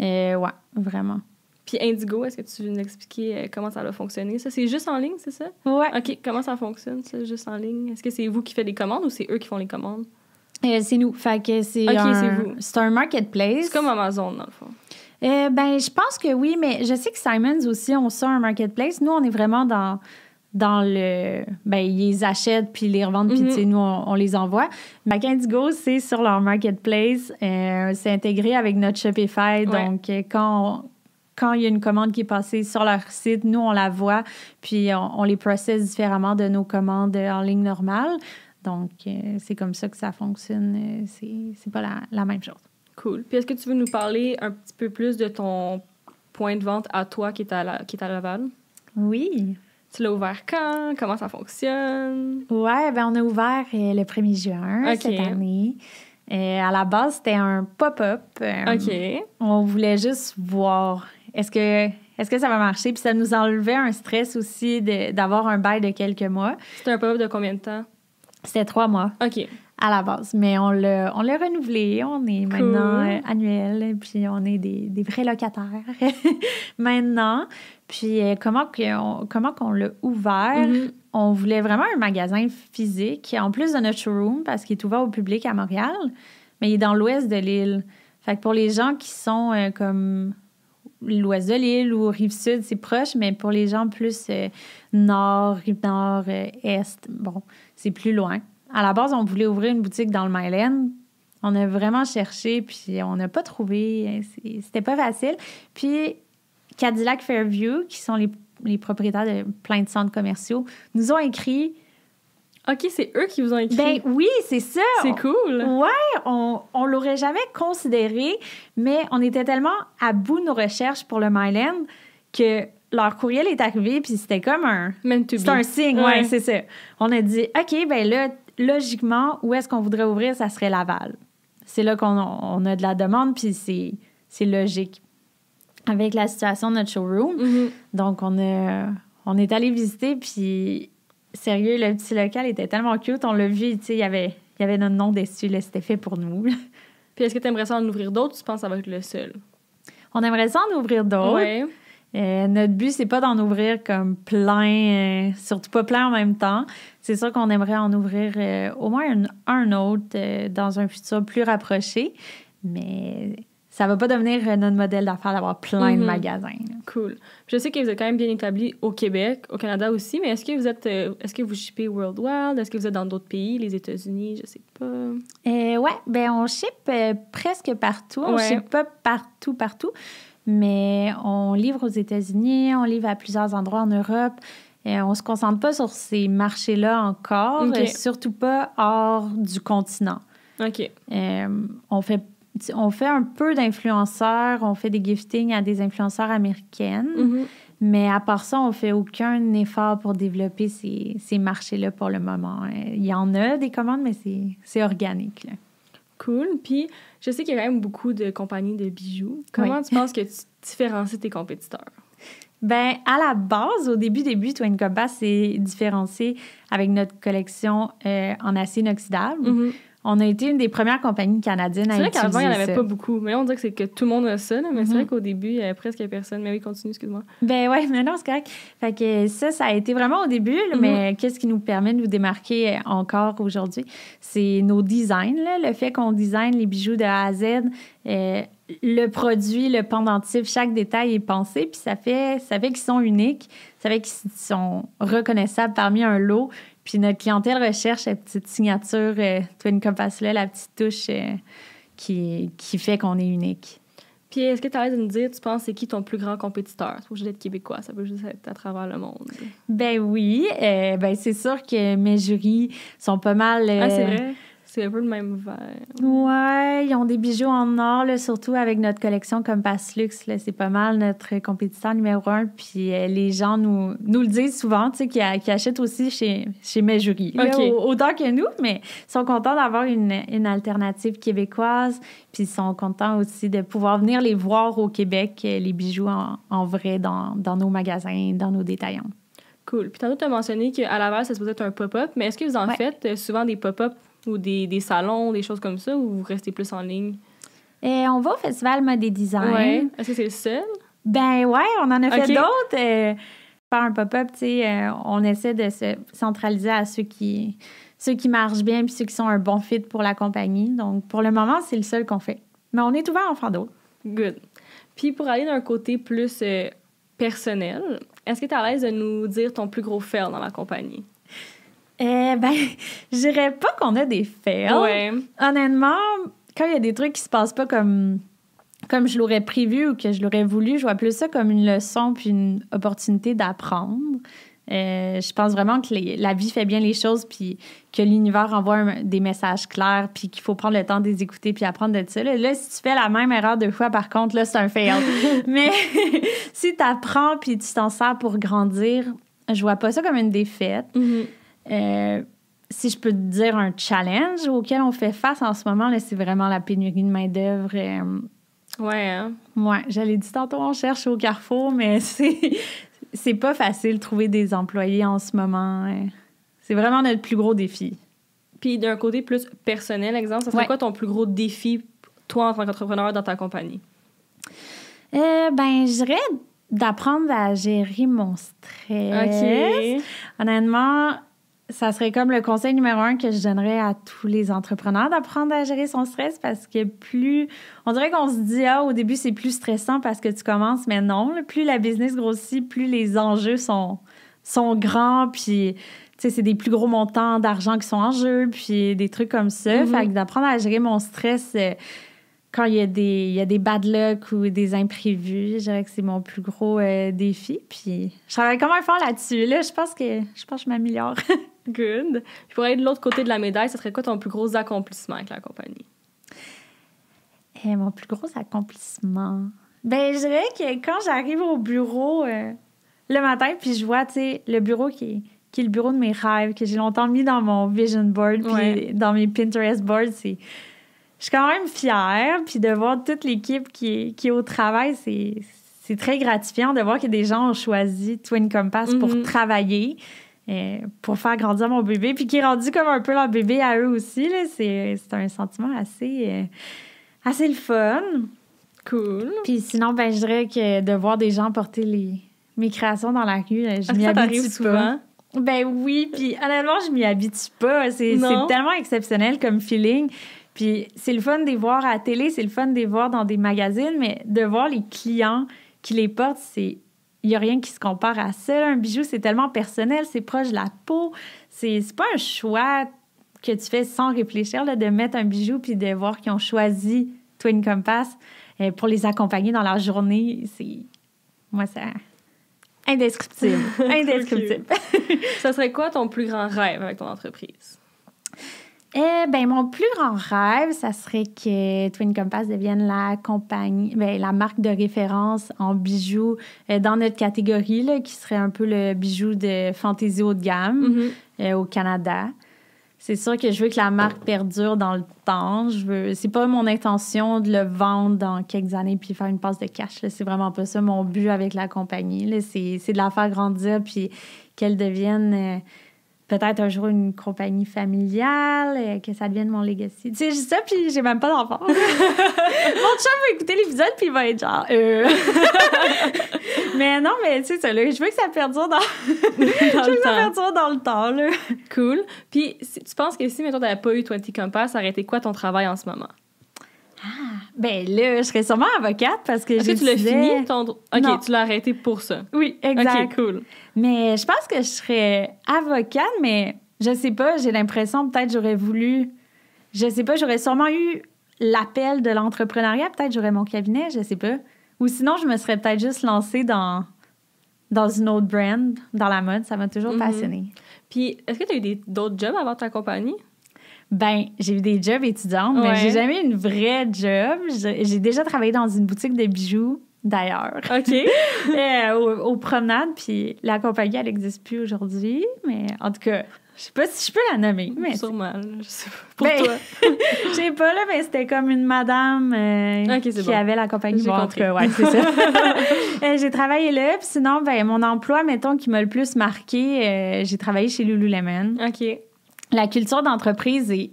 Ouais, vraiment. Puis Indigo, est-ce que tu veux nous expliquer comment ça va fonctionner? Ça, c'est juste en ligne, c'est ça? Ouais. OK, comment ça fonctionne, ça, juste en ligne? Est-ce que c'est vous qui faites les commandes ou c'est eux qui font les commandes? C'est nous. Fait que c'est c'est vous. C'est un marketplace. C'est comme Amazon, dans le fond. Je pense que oui, mais je sais que Simons aussi ont ça, un marketplace. Nous, on est vraiment dans le... ils les achètent puis ils les revendent, puis tu sais, nous, on les envoie. Mais Indigo, c'est sur leur marketplace. C'est intégré avec notre Shopify. Donc, quand il y a une commande qui est passée sur leur site, nous, on la voit, puis on les processe différemment de nos commandes en ligne normale. Donc, c'est comme ça que ça fonctionne. C'est pas la même chose. Cool. Puis, est-ce que tu veux nous parler un petit peu plus de ton point de vente à toi qui est à Laval? Oui. Tu l'as ouvert quand? Comment ça fonctionne? Ouais, on a ouvert le 1er juin cette année. À la base, c'était un pop-up. OK. On voulait juste voir est-ce que ça va marcher. Puis ça nous enlevait un stress aussi d'avoir un bail de quelques mois. C'était un pop-up de combien de temps? C'était 3 mois. OK. À la base. Mais on l'a renouvelé. On est maintenant annuel. Puis on est des vrais locataires maintenant. Puis comment qu'on l'a ouvert? On voulait vraiment un magasin physique, en plus de notre showroom, parce qu'il est ouvert au public à Montréal, mais il est dans l'ouest de l'île. Fait que pour les gens qui sont comme l'ouest de l'île ou Rive-Sud, c'est proche, mais pour les gens plus nord, Rive-Nord, est, c'est plus loin. À la base, on voulait ouvrir une boutique dans le Myland. On a vraiment cherché, puis on n'a pas trouvé. C'était pas facile. Puis Cadillac Fairview, qui sont les propriétaires de plein de centres commerciaux, nous ont écrit. OK, c'est eux qui vous ont écrit? Oui, c'est ça. C'est cool. Ouais, on l'aurait jamais considéré, mais on était tellement à bout de nos recherches pour le Myland que leur courriel est arrivé, puis c'était comme un... C'est un signe, ouais, c'est ça. On a dit, OK, là, logiquement, où est-ce qu'on voudrait ouvrir? Ça serait Laval. C'est là qu'on a de la demande, puis c'est logique. Avec la situation de notre showroom. Donc, on est allé visiter, puis sérieux, le petit local était tellement cute. On l'a vu, tu sais, il y avait notre nom dessus, là, c'était fait pour nous. Puis est-ce que tu aimerais ça en ouvrir d'autres ou tu penses que ça va être le seul? On aimerait ça en ouvrir d'autres. Ouais. Notre but, c'est pas d'en ouvrir comme plein, surtout pas plein en même temps. C'est sûr qu'on aimerait en ouvrir au moins un autre dans un futur plus rapproché. Mais ça va pas devenir notre modèle d'affaires d'avoir plein de magasins. Là. Cool. Je sais que vous êtes quand même bien établi au Québec, au Canada aussi, mais est-ce que vous shippez worldwide? Est-ce que vous êtes dans d'autres pays, les États-Unis? Je sais pas. Ouais, ben on ship presque partout. On Ouais. ship pas partout, mais on livre aux États-Unis, on livre à plusieurs endroits en Europe. On se concentre pas sur ces marchés-là encore, OK. surtout pas hors du continent. OK. On fait un peu d'influenceurs, on fait des giftings à des influenceurs américaines, Mhm. mais à part ça, on fait aucun effort pour développer ces marchés-là pour le moment. Il y en a des commandes, mais c'est organique. Là. Cool. Puis, je sais qu'il y a quand même beaucoup de compagnies de bijoux. Comment tu penses que tu différencies tes compétiteurs? Ben, à la base, au début, Twin Compass s'est différencié avec notre collection en acier inoxydable. Mhm. On a été une des premières compagnies canadiennes à C'est vrai utiliser qu'avant, il n'y en avait ça. pas beaucoup. Mais là, on dirait que c'est que tout le monde a ça. Là, mais c'est vrai qu'au début, il y avait presque personne. Mais oui, continue, excuse-moi. Ben ouais, mais non, c'est correct. Fait que ça a été vraiment au début, là, mais qu'est-ce qui nous permet de nous démarquer encore aujourd'hui? C'est nos designs, là, le fait qu'on design les bijoux de A à Z, le produit, le pendentif, chaque détail est pensé, puis ça fait qu'ils sont uniques, ça fait qu'ils sont reconnaissables parmi un lot. Puis notre clientèle recherche la petite signature Twin Compass-là, la petite touche qui fait qu'on est unique. Puis, est-ce que tu as l'air de nous dire, tu penses, c'est qui ton plus grand compétiteur? C'est pas juste être québécois, ça peut juste être à travers le monde. Ben oui, ben c'est sûr que mes jurys sont pas mal... Ah, c'est vrai? C'est un peu le même verre. Ouais, ils ont des bijoux en or, là, surtout avec notre collection Compass Luxe. Là, c'est pas mal notre compétiteur numéro 1. Puis les gens nous le disent souvent, tu sais, qui achètent aussi chez mes jurys. Là, OK. autant que nous, mais ils sont contents d'avoir une alternative québécoise. Puis ils sont contents aussi de pouvoir venir les voir au Québec, les bijoux en vrai, dans nos magasins, dans nos détaillants. Cool. Puis tantôt, tu as mentionné qu'à Laval, ça se posait être un pop-up. Mais est-ce que vous en faites souvent des pop-up ou des salons, des choses comme ça, ou vous restez plus en ligne? On va au Festival Mode et Design. Ouais. Est-ce que c'est le seul? Ben ouais, on en a fait OK. d'autres. Faire un pop-up, tu sais, on essaie de se centraliser à ceux qui marchent bien puis ceux qui sont un bon fit pour la compagnie. Donc, pour le moment, c'est le seul qu'on fait. Mais on est ouvert à en faire d'autres. Good. Puis pour aller d'un côté plus personnel, est-ce que tu es à l'aise de nous dire ton plus gros fail dans la compagnie? Ben, je dirais pas qu'on a des fails. Ouais. Honnêtement, quand il y a des trucs qui se passent pas comme je l'aurais prévu ou que je l'aurais voulu, je vois plus ça comme une leçon puis une opportunité d'apprendre. Je pense vraiment que la vie fait bien les choses puis que l'univers envoie des messages clairs puis qu'il faut prendre le temps de les écouter puis apprendre de ça. Là, si tu fais la même erreur 2 fois, par contre, là, c'est un fail. Mais si tu apprends puis tu t'en sers pour grandir, je vois pas ça comme une défaite. Mm-hmm. Si je peux te dire un challenge auquel on fait face en ce moment, là, c'est vraiment la pénurie de main-d'œuvre. Ouais, hein? Ouais, j'allais dire tantôt, on cherche au Carrefour, mais c'est pas facile de trouver des employés en ce moment. C'est vraiment notre plus gros défi. Puis d'un côté plus personnel, exemple, ça serait quoi ton plus gros défi, toi, en tant qu'entrepreneur dans ta compagnie? Ben, je dirais d'apprendre à gérer mon stress. OK. Honnêtement, ça serait comme le conseil numéro 1 que je donnerais à tous les entrepreneurs, d'apprendre à gérer son stress parce que on dirait qu'on se dit, au début, c'est plus stressant parce que tu commences, mais non, là, plus la business grossit, plus les enjeux sont grands, puis, tu sais, c'est des plus gros montants d'argent qui sont en jeu, puis des trucs comme ça. Fait que d'apprendre à gérer mon stress quand il y a des bad luck ou des imprévus, je dirais que c'est mon plus gros défi. Puis je travaille quand même fort là-dessus. Là, je pense que je m'améliore. Good. Puis pour aller de l'autre côté de la médaille, ça serait quoi ton plus gros accomplissement avec la compagnie? Mon plus gros accomplissement? Ben, je dirais que quand j'arrive au bureau le matin, puis je vois, tu sais, le bureau qui est le bureau de mes rêves, que j'ai longtemps mis dans mon vision board, puis dans mes Pinterest boards, je suis quand même fière, puis de voir toute l'équipe qui est au travail, c'est très gratifiant de voir que des gens ont choisi Twin Compass pour travailler, pour faire grandir mon bébé, puis qui est rendu comme un peu leur bébé à eux aussi. Là. C'est un sentiment assez le fun. Cool. Puis sinon, ben, je dirais que de voir des gens porter mes créations dans la rue, je m'y habitue pas. Souvent? Ben oui, puis honnêtement, je m'y habitue pas. C'est tellement exceptionnel comme feeling. Puis c'est le fun de les voir à la télé, c'est le fun de les voir dans des magazines, mais de voir les clients qui les portent, il n'y a rien qui se compare à ça. Un bijou, c'est tellement personnel, c'est proche de la peau. C'est pas un choix que tu fais sans réfléchir, là, de mettre un bijou puis de voir qu'ils ont choisi Twin Compass pour les accompagner dans leur journée. Moi, c'est indescriptible. Indescriptible. Ça serait quoi ton plus grand rêve avec ton entreprise? Mon plus grand rêve, ça serait que Twin Compass devienne la marque de référence en bijoux dans notre catégorie, là, qui serait un peu le bijou de fantaisie haut de gamme au Canada. C'est sûr que je veux que la marque perdure dans le temps. C'est pas mon intention de le vendre dans quelques années puis faire une passe de cash, là. C'est vraiment pas ça mon but avec la compagnie, là. C'est de la faire grandir puis qu'elle devienne... peut-être un jour une compagnie familiale, que ça devienne mon legacy. Tu sais, je dis ça, puis j'ai même pas d'enfant. Mon chum va écouter l'épisode, puis il va être genre... Mais non, mais tu sais, ça, là, je veux que ça perdure dans le temps. Là. Cool. Puis, tu penses que si, mettons, t'avais pas eu 20 Compass, ça aurait été quoi ton travail en ce moment? Là, je serais sûrement avocate parce que Est-ce que tu l'as fini? OK, Non. Tu l'as arrêté pour ça. Oui, exact. OK, cool. Mais je pense que je serais avocate, mais je sais pas, j'ai l'impression peut-être j'aurais sûrement eu l'appel de l'entrepreneuriat, peut-être j'aurais mon cabinet, je sais pas. Ou sinon, je me serais peut-être juste lancée dans une autre brand, dans la mode. Ça m'a toujours passionnée. Puis, est-ce que tu as eu d'autres jobs avant ta compagnie? J'ai eu des jobs étudiantes, mais j'ai jamais eu une vraie job. J'ai déjà travaillé dans une boutique de bijoux, d'ailleurs. OK. Aux promenades, puis la compagnie, elle n'existe plus aujourd'hui. Mais en tout cas, je sais pas si je peux la nommer. Mais sûrement, je sais pas. Pour toi. Je sais pas, là, mais c'était comme une madame qui avait la compagnie. J'ai compris. En tout cas, ouais, c'est ça. J'ai travaillé là, puis sinon, mon emploi, mettons, qui m'a le plus marqué, j'ai travaillé chez Lululemon. OK. La culture d'entreprise est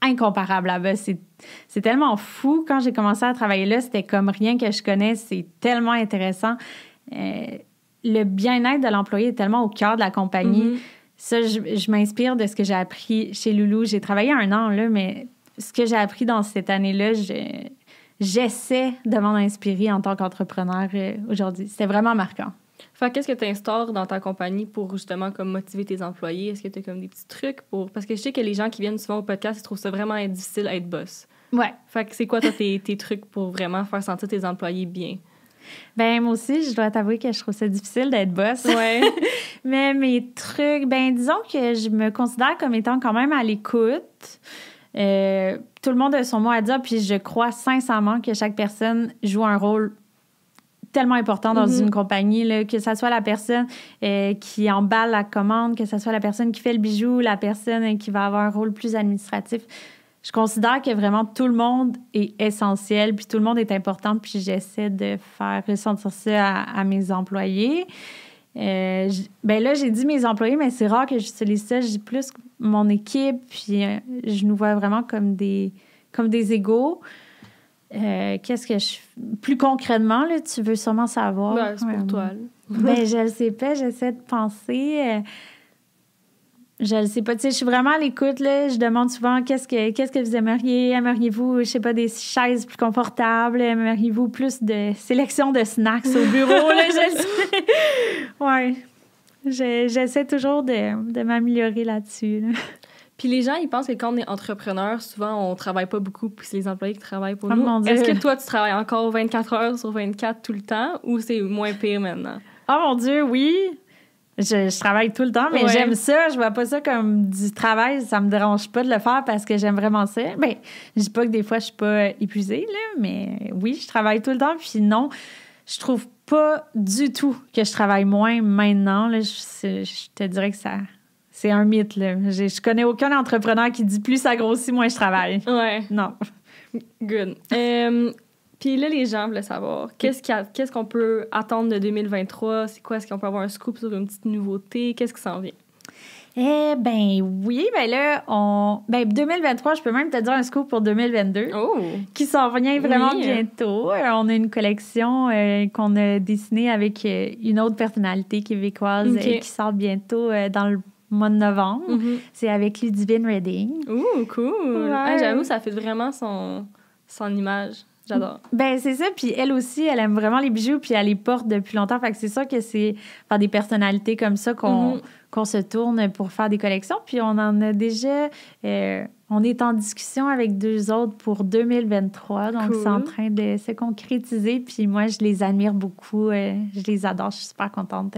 incomparable là-bas. C'est tellement fou. Quand j'ai commencé à travailler là, c'était comme rien que je connais. C'est tellement intéressant. Le bien-être de l'employé est tellement au cœur de la compagnie. Ça, je m'inspire de ce que j'ai appris chez Loulou. J'ai travaillé 1 an, là, mais ce que j'ai appris dans cette année-là, j'essaie de m'en inspirer en tant qu'entrepreneur aujourd'hui. C'était vraiment marquant. Fait qu'est-ce que tu instaures dans ta compagnie pour justement comme motiver tes employés? Est-ce que tu as comme des petits trucs pour... Parce que je sais que les gens qui viennent souvent au podcast, ils trouvent ça vraiment difficile à être boss. Ouais. Fait que c'est quoi, toi, tes trucs pour vraiment faire sentir tes employés bien? Moi aussi, je dois t'avouer que je trouve ça difficile d'être boss. Ouais. Mais mes trucs, disons que je me considère comme étant quand même à l'écoute. Tout le monde a son mot à dire, puis je crois sincèrement que chaque personne joue un rôle tellement important dans une compagnie, là, que ce soit la personne qui emballe la commande, que ce soit la personne qui fait le bijou, la personne qui va avoir un rôle plus administratif. Je considère que vraiment tout le monde est essentiel, puis tout le monde est important, puis j'essaie de faire ressentir ça à mes employés. Là, j'ai dit mes employés, mais c'est rare que j'utilise ça. Je dis plus mon équipe, puis je nous vois vraiment comme des égaux. Qu'est-ce que plus concrètement, là, tu veux sûrement savoir? C'est pour toi. Je le sais pas, j'essaie de penser. Je le sais pas, tu sais, je suis vraiment à l'écoute, là. Je demande souvent qu'est-ce que vous aimeriez? Aimeriez-vous, je sais pas, des chaises plus confortables? Aimeriez-vous plus de sélection de snacks au bureau? Là, je le sais. Ouais. J'essaie toujours de m'améliorer là-dessus, là. Puis les gens, ils pensent que quand on est entrepreneur, souvent, on travaille pas beaucoup, puis c'est les employés qui travaillent pour nous. Mon Dieu. Est-ce que toi, tu travailles encore 24 heures sur 24 tout le temps, ou c'est moins pire maintenant? Oh mon Dieu, oui! Je travaille tout le temps, mais j'aime ça. Je vois pas ça comme du travail. Ça me dérange pas de le faire parce que j'aime vraiment ça. Je dis pas que des fois, je suis pas épuisée, là, mais oui, je travaille tout le temps. Puis non, je trouve pas du tout que je travaille moins maintenant. Là, je te dirais que c'est un mythe, là. Je connais aucun entrepreneur qui dit plus ça grossit, moins je travaille. Ouais. Non. Good. Puis là, les gens veulent savoir, qu'est-ce qu'on peut attendre de 2023? C'est quoi? Est-ce qu'on peut avoir un scoop sur une petite nouveauté? Qu'est-ce qui s'en vient? Oui, là, 2023, je peux même te dire un scoop pour 2022. Oh! Qui s'en vient vraiment bientôt. On a une collection qu'on a dessinée avec une autre personnalité québécoise qui sort bientôt dans le mois de novembre. Mhm. C'est avec Ludivine Redding. Ouh, cool! Ouais. Ah, j'avoue, ça fait vraiment son image. J'adore. Ben c'est ça, puis elle aussi, elle aime vraiment les bijoux, puis elle les porte depuis longtemps. Fait que c'est sûr que c'est par des personnalités comme ça qu'on se tourne pour faire des collections. Puis on en a déjà... on est en discussion avec 2 autres pour 2023, donc Cool. c'est en train de se concrétiser. Puis moi, je les admire beaucoup, je les adore, je suis super contente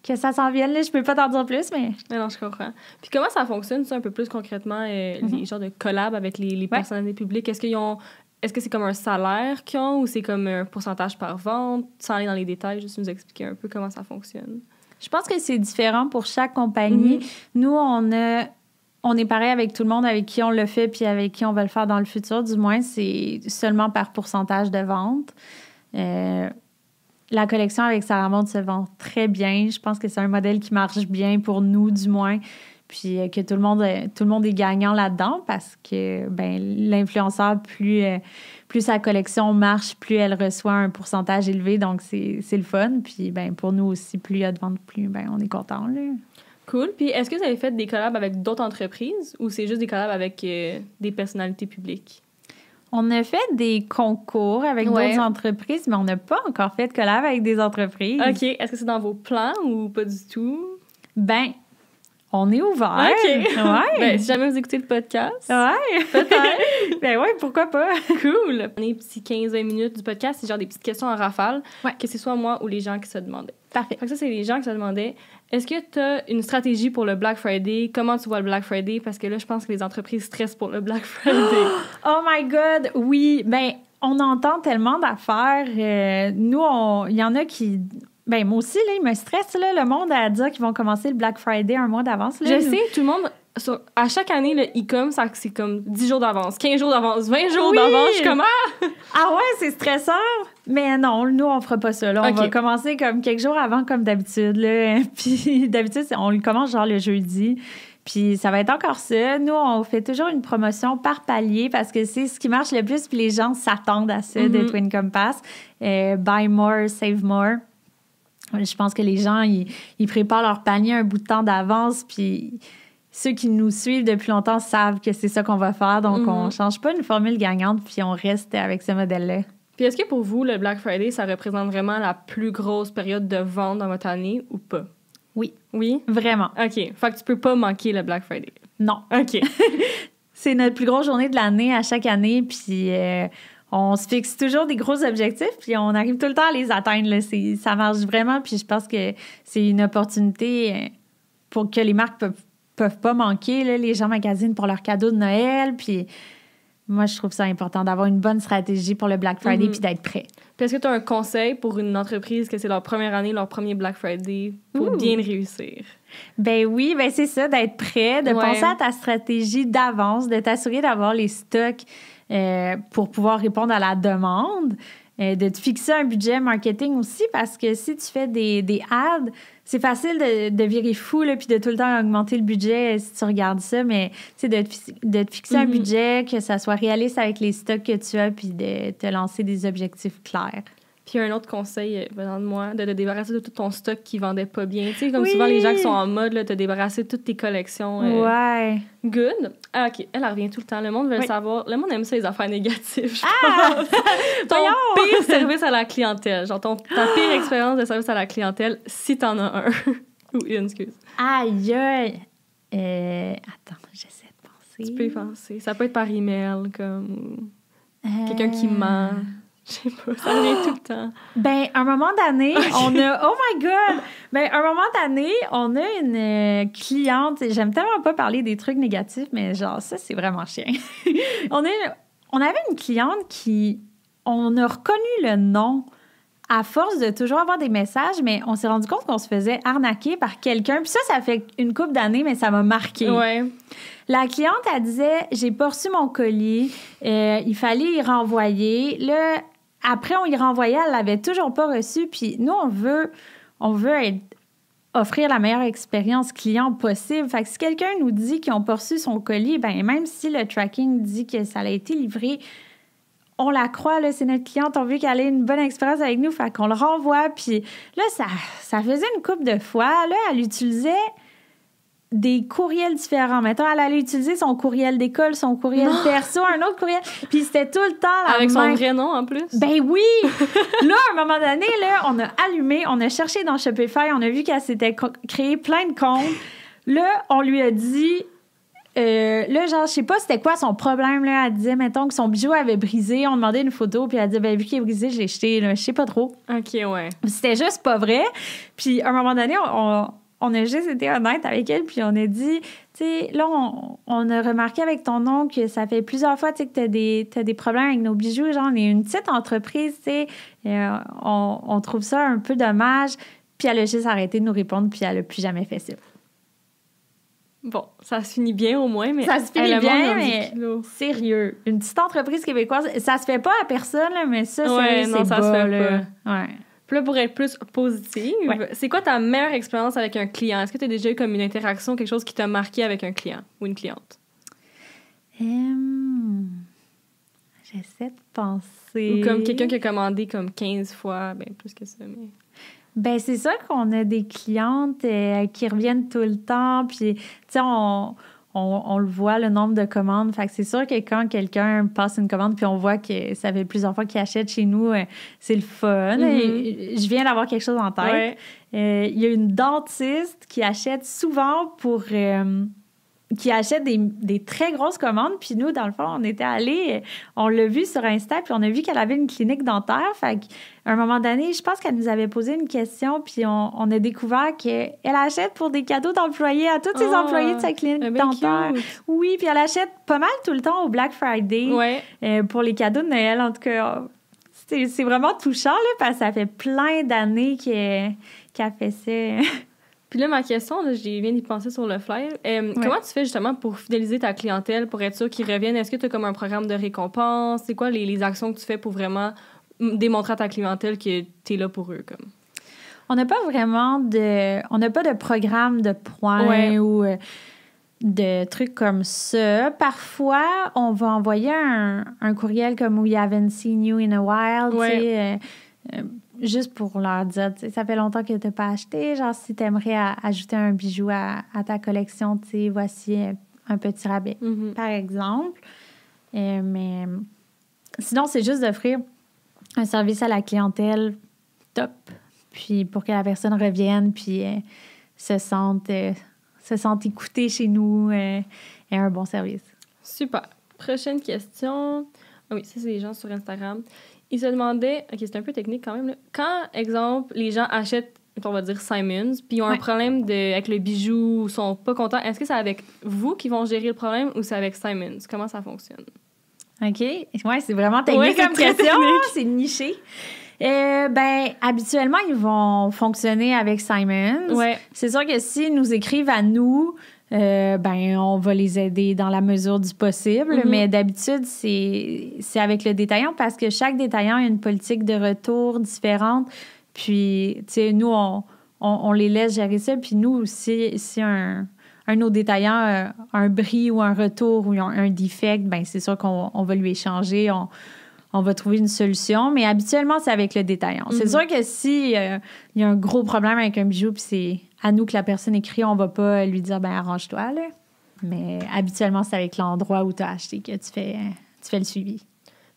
que ça s'en vienne. Là. Je peux pas t'en dire plus, mais... Non, je comprends. Puis comment ça fonctionne, ça, un peu plus concrètement, les genres de collabs avec les personnalités publiques? Est-ce que c'est comme un salaire qu'ils ont ou c'est comme un pourcentage par vente? Sans aller dans les détails, juste nous expliquer un peu comment ça fonctionne. Je pense que c'est différent pour chaque compagnie. Nous, on est pareil avec tout le monde avec qui on le fait puis avec qui on va le faire dans le futur. Du moins, c'est seulement par pourcentage de vente. La collection avec Sarah Maud se vend très bien. Je pense que c'est un modèle qui marche bien pour nous, du moins. Puis que tout le monde est gagnant là-dedans parce que l'influenceur, plus sa collection marche, plus elle reçoit un pourcentage élevé. Donc, c'est le fun. Puis pour nous aussi, plus il y a de ventes, plus on est content. Là. Cool. Puis est-ce que vous avez fait des collabs avec d'autres entreprises ou c'est juste des collabs avec des personnalités publiques? On a fait des concours avec d'autres entreprises, mais on n'a pas encore fait de collab avec des entreprises. OK. Est-ce que c'est dans vos plans ou pas du tout? On est ouvert. OK. Ouais. Si jamais vous écoutez le podcast. Ouais. Peut-être. Ouais, pourquoi pas? Cool. On est petits 15-20 minutes du podcast. C'est genre des petites questions en rafale. Ouais. Que ce soit moi ou les gens qui se demandaient. Parfait. Fait que ça, c'est les gens qui se demandaient, est-ce que tu as une stratégie pour le Black Friday? Comment tu vois le Black Friday? Parce que là, je pense que les entreprises stressent pour le Black Friday. Oh my God! Oui. On entend tellement d'affaires. Nous, il y en a qui... moi aussi, là, il me stresse, là, le monde à dire qu'ils vont commencer le Black Friday un mois d'avance. Là. Je sais, tout le monde... à chaque année, le e-com, c'est comme 10 jours d'avance, 15 jours d'avance, 20 jours d'avance. Je suis comme, Ah ouais, c'est stressant! Mais non, nous, on fera pas ça. Là. On va commencer comme quelques jours avant, comme d'habitude. Là. Puis d'habitude, on le commence genre le jeudi. Puis ça va être encore ça. Nous, on fait toujours une promotion par palier parce que c'est ce qui marche le plus. Puis les gens s'attendent à ça de Twin Compass. Buy more, save more. Je pense que les gens, ils préparent leur panier un bout de temps d'avance, puis ceux qui nous suivent depuis longtemps savent que c'est ça qu'on va faire. Donc, on change pas une formule gagnante, puis on reste avec ce modèle-là. Puis est-ce que pour vous, le Black Friday, ça représente vraiment la plus grosse période de vente dans votre année ou pas? Oui. Oui? Vraiment. OK. Fait que tu peux pas manquer le Black Friday. Non. OK. C'est notre plus grosse journée de l'année à chaque année, puis... on se fixe toujours des gros objectifs, puis on arrive tout le temps à les atteindre. Là. Ça marche vraiment, puis je pense que c'est une opportunité pour que les marques peuvent pas manquer. Là. Les gens magasinent pour leurs cadeaux de Noël, puis moi, je trouve ça important d'avoir une bonne stratégie pour le Black Friday puis d'être prêt. Puis est-ce que tu as un conseil pour une entreprise que c'est leur première année, leur premier Black Friday, pour bien réussir? Oui, c'est ça, d'être prêt, de penser à ta stratégie d'avance, de t'assurer d'avoir les stocks pour pouvoir répondre à la demande, de te fixer un budget marketing aussi, parce que si tu fais des ads, c'est facile de virer fou, là, puis de tout le temps augmenter le budget si tu regardes ça, mais de te fixer un budget, que ça soit réaliste avec les stocks que tu as, puis de te lancer des objectifs clairs. Puis un autre conseil venant de moi, de te débarrasser de tout ton stock qui vendait pas bien. Tu sais, comme souvent les gens qui sont en mode, là, te débarrasser de toutes tes collections. Good. Ah, OK. Elle revient tout le temps. Le monde veut le savoir. Le monde aime ça, les affaires négatives, je pense. Ton pire service à la clientèle. Genre ta pire expérience de service à la clientèle, si t'en as un. Ou une, excuse. Aïe, aïe. Attends, j'essaie de penser. Tu peux y penser. Ça peut être par email, comme... quelqu'un qui ment. Je sais pas, ça revient tout le temps. Un moment donné, on a... Oh my God! Un moment donné, on a une cliente... J'aime tellement pas parler des trucs négatifs, mais genre, ça, c'est vraiment chiant. On avait une cliente qui... On a reconnu le nom à force de toujours avoir des messages, mais on s'est rendu compte qu'on se faisait arnaquer par quelqu'un. Puis ça fait une couple d'années, mais ça m'a marqué. Ouais. La cliente, elle disait, j'ai pas reçu mon colis, il fallait y renvoyer. Là, après, on y renvoyait, elle l'avait toujours pas reçu. Puis nous, on veut offrir la meilleure expérience client possible. Fait que si quelqu'un nous dit qu'ils n'ont pas reçu son colis, même si le tracking dit que ça a été livré, on la croit, là, c'est notre cliente, on veut qu'elle ait une bonne expérience avec nous, fait qu'on le renvoie. Puis là, ça faisait une couple de fois. Là, elle utilisait des courriels différents. Mettons, elle allait utiliser son courriel d'école, son courriel perso, un autre courriel. Puis c'était tout le temps la Avec son même. vrai nom, en plus? Ben oui! Là, à un moment donné, là, on a allumé, on a cherché dans Shopify, on a vu qu'elle s'était créé plein de comptes. Là, on lui a dit... là, genre, je sais pas c'était quoi son problème, là. Elle disait, mettons, que son bijou avait brisé. On demandait une photo, puis elle disait, ben, vu qu'il est brisé, je l'ai jeté, là. Je sais pas trop. OK, ouais. C'était juste pas vrai. Puis, à un moment donné, on a juste été honnête avec elle, puis on a dit, tu sais, là, on a remarqué avec ton oncle que ça fait plusieurs fois, tu sais, que t'as des problèmes avec nos bijoux. Genre, on est une petite entreprise, tu sais. On trouve ça un peu dommage. Puis, elle a juste arrêté de nous répondre, puis elle a plus jamais fait ça. Bon, ça se finit bien au moins, mais... Ça se finit bien, mais kilo. sérieux. Une petite entreprise québécoise, ça se fait pas à personne, là, mais ça, Ouais, c'est non, ça bas, se fait là. Ouais. Puis là, pour être plus positive, c'est quoi ta meilleure expérience avec un client? Est-ce que tu as déjà eu comme une interaction, quelque chose qui t'a marqué avec un client ou une cliente? J'essaie de penser... Ou comme quelqu'un qui a commandé comme 15 fois, ben plus que ça, mais... Ben c'est sûr qu'on a des clientes qui reviennent tout le temps, puis tu sais, on le voit, le nombre de commandes. Fait que c'est sûr que quand quelqu'un passe une commande puis on voit que ça fait plusieurs fois qu'il achète chez nous, c'est le fun. Et je viens d'avoir quelque chose en tête. Il y a une dentiste qui achète souvent qui achète des très grosses commandes. Puis nous, dans le fond, on était allés, on l'a vu sur Insta, puis on a vu qu'elle avait une clinique dentaire. Fait qu'à un moment donné, je pense qu'elle nous avait posé une question, puis on a découvert qu'elle achète pour des cadeaux d'employés à tous ses employés de sa clinique dentaire. Cute. Oui, puis elle achète pas mal tout le temps au Black Friday pour les cadeaux de Noël. En tout cas, c'est vraiment touchant, là, parce que ça fait plein d'années qu'elle fait ça. Puis là, ma question, là, je viens d'y penser sur le fly. Comment tu fais justement pour fidéliser ta clientèle, pour être sûr qu'ils reviennent? Est-ce que tu as comme un programme de récompense? C'est quoi les actions que tu fais pour vraiment démontrer à ta clientèle que tu es là pour eux? Comme? On n'a pas vraiment on n'a pas de programme de points ou de trucs comme ça. Parfois, on va envoyer un courriel comme « We haven't seen you in a while », tu sais, juste pour leur dire, tu sais, ça fait longtemps que tu n'as pas acheté, genre si tu aimerais ajouter un bijou à ta collection, tu sais, voici un petit rabais, par exemple. Mais sinon, c'est juste d'offrir un service à la clientèle top, puis pour que la personne revienne, puis se sente écoutée chez nous et un bon service. Super. Prochaine question. Ah oui, ça, c'est les gens sur Instagram. Ils se demandaient, OK, c'est un peu technique quand même, là. Quand, exemple, les gens achètent, on va dire Simons, puis ils ont un problème avec le bijou, ou sont pas contents, est-ce que c'est avec vous qui vont gérer le problème ou c'est avec Simons? Comment ça fonctionne? OK. Ouais, c'est vraiment technique comme question. C'est niché. Ben, habituellement, ils vont fonctionner avec Simons. Ouais. C'est sûr que s'ils nous écrivent à nous, ben, on va les aider dans la mesure du possible. Mais d'habitude, c'est avec le détaillant parce que chaque détaillant a une politique de retour différente. Puis, tu sais, nous, on les laisse gérer ça. Puis nous, si un de nos détaillants a un bris ou un retour ou un defect, ben c'est sûr qu'on va lui échanger. On va trouver une solution, mais habituellement, c'est avec le détaillant. C'est sûr que si il y a un gros problème avec un bijou, puis c'est à nous que la personne écrit, on va pas lui dire, ben arrange-toi, là. Mais habituellement, c'est avec l'endroit où tu as acheté que tu fais le suivi.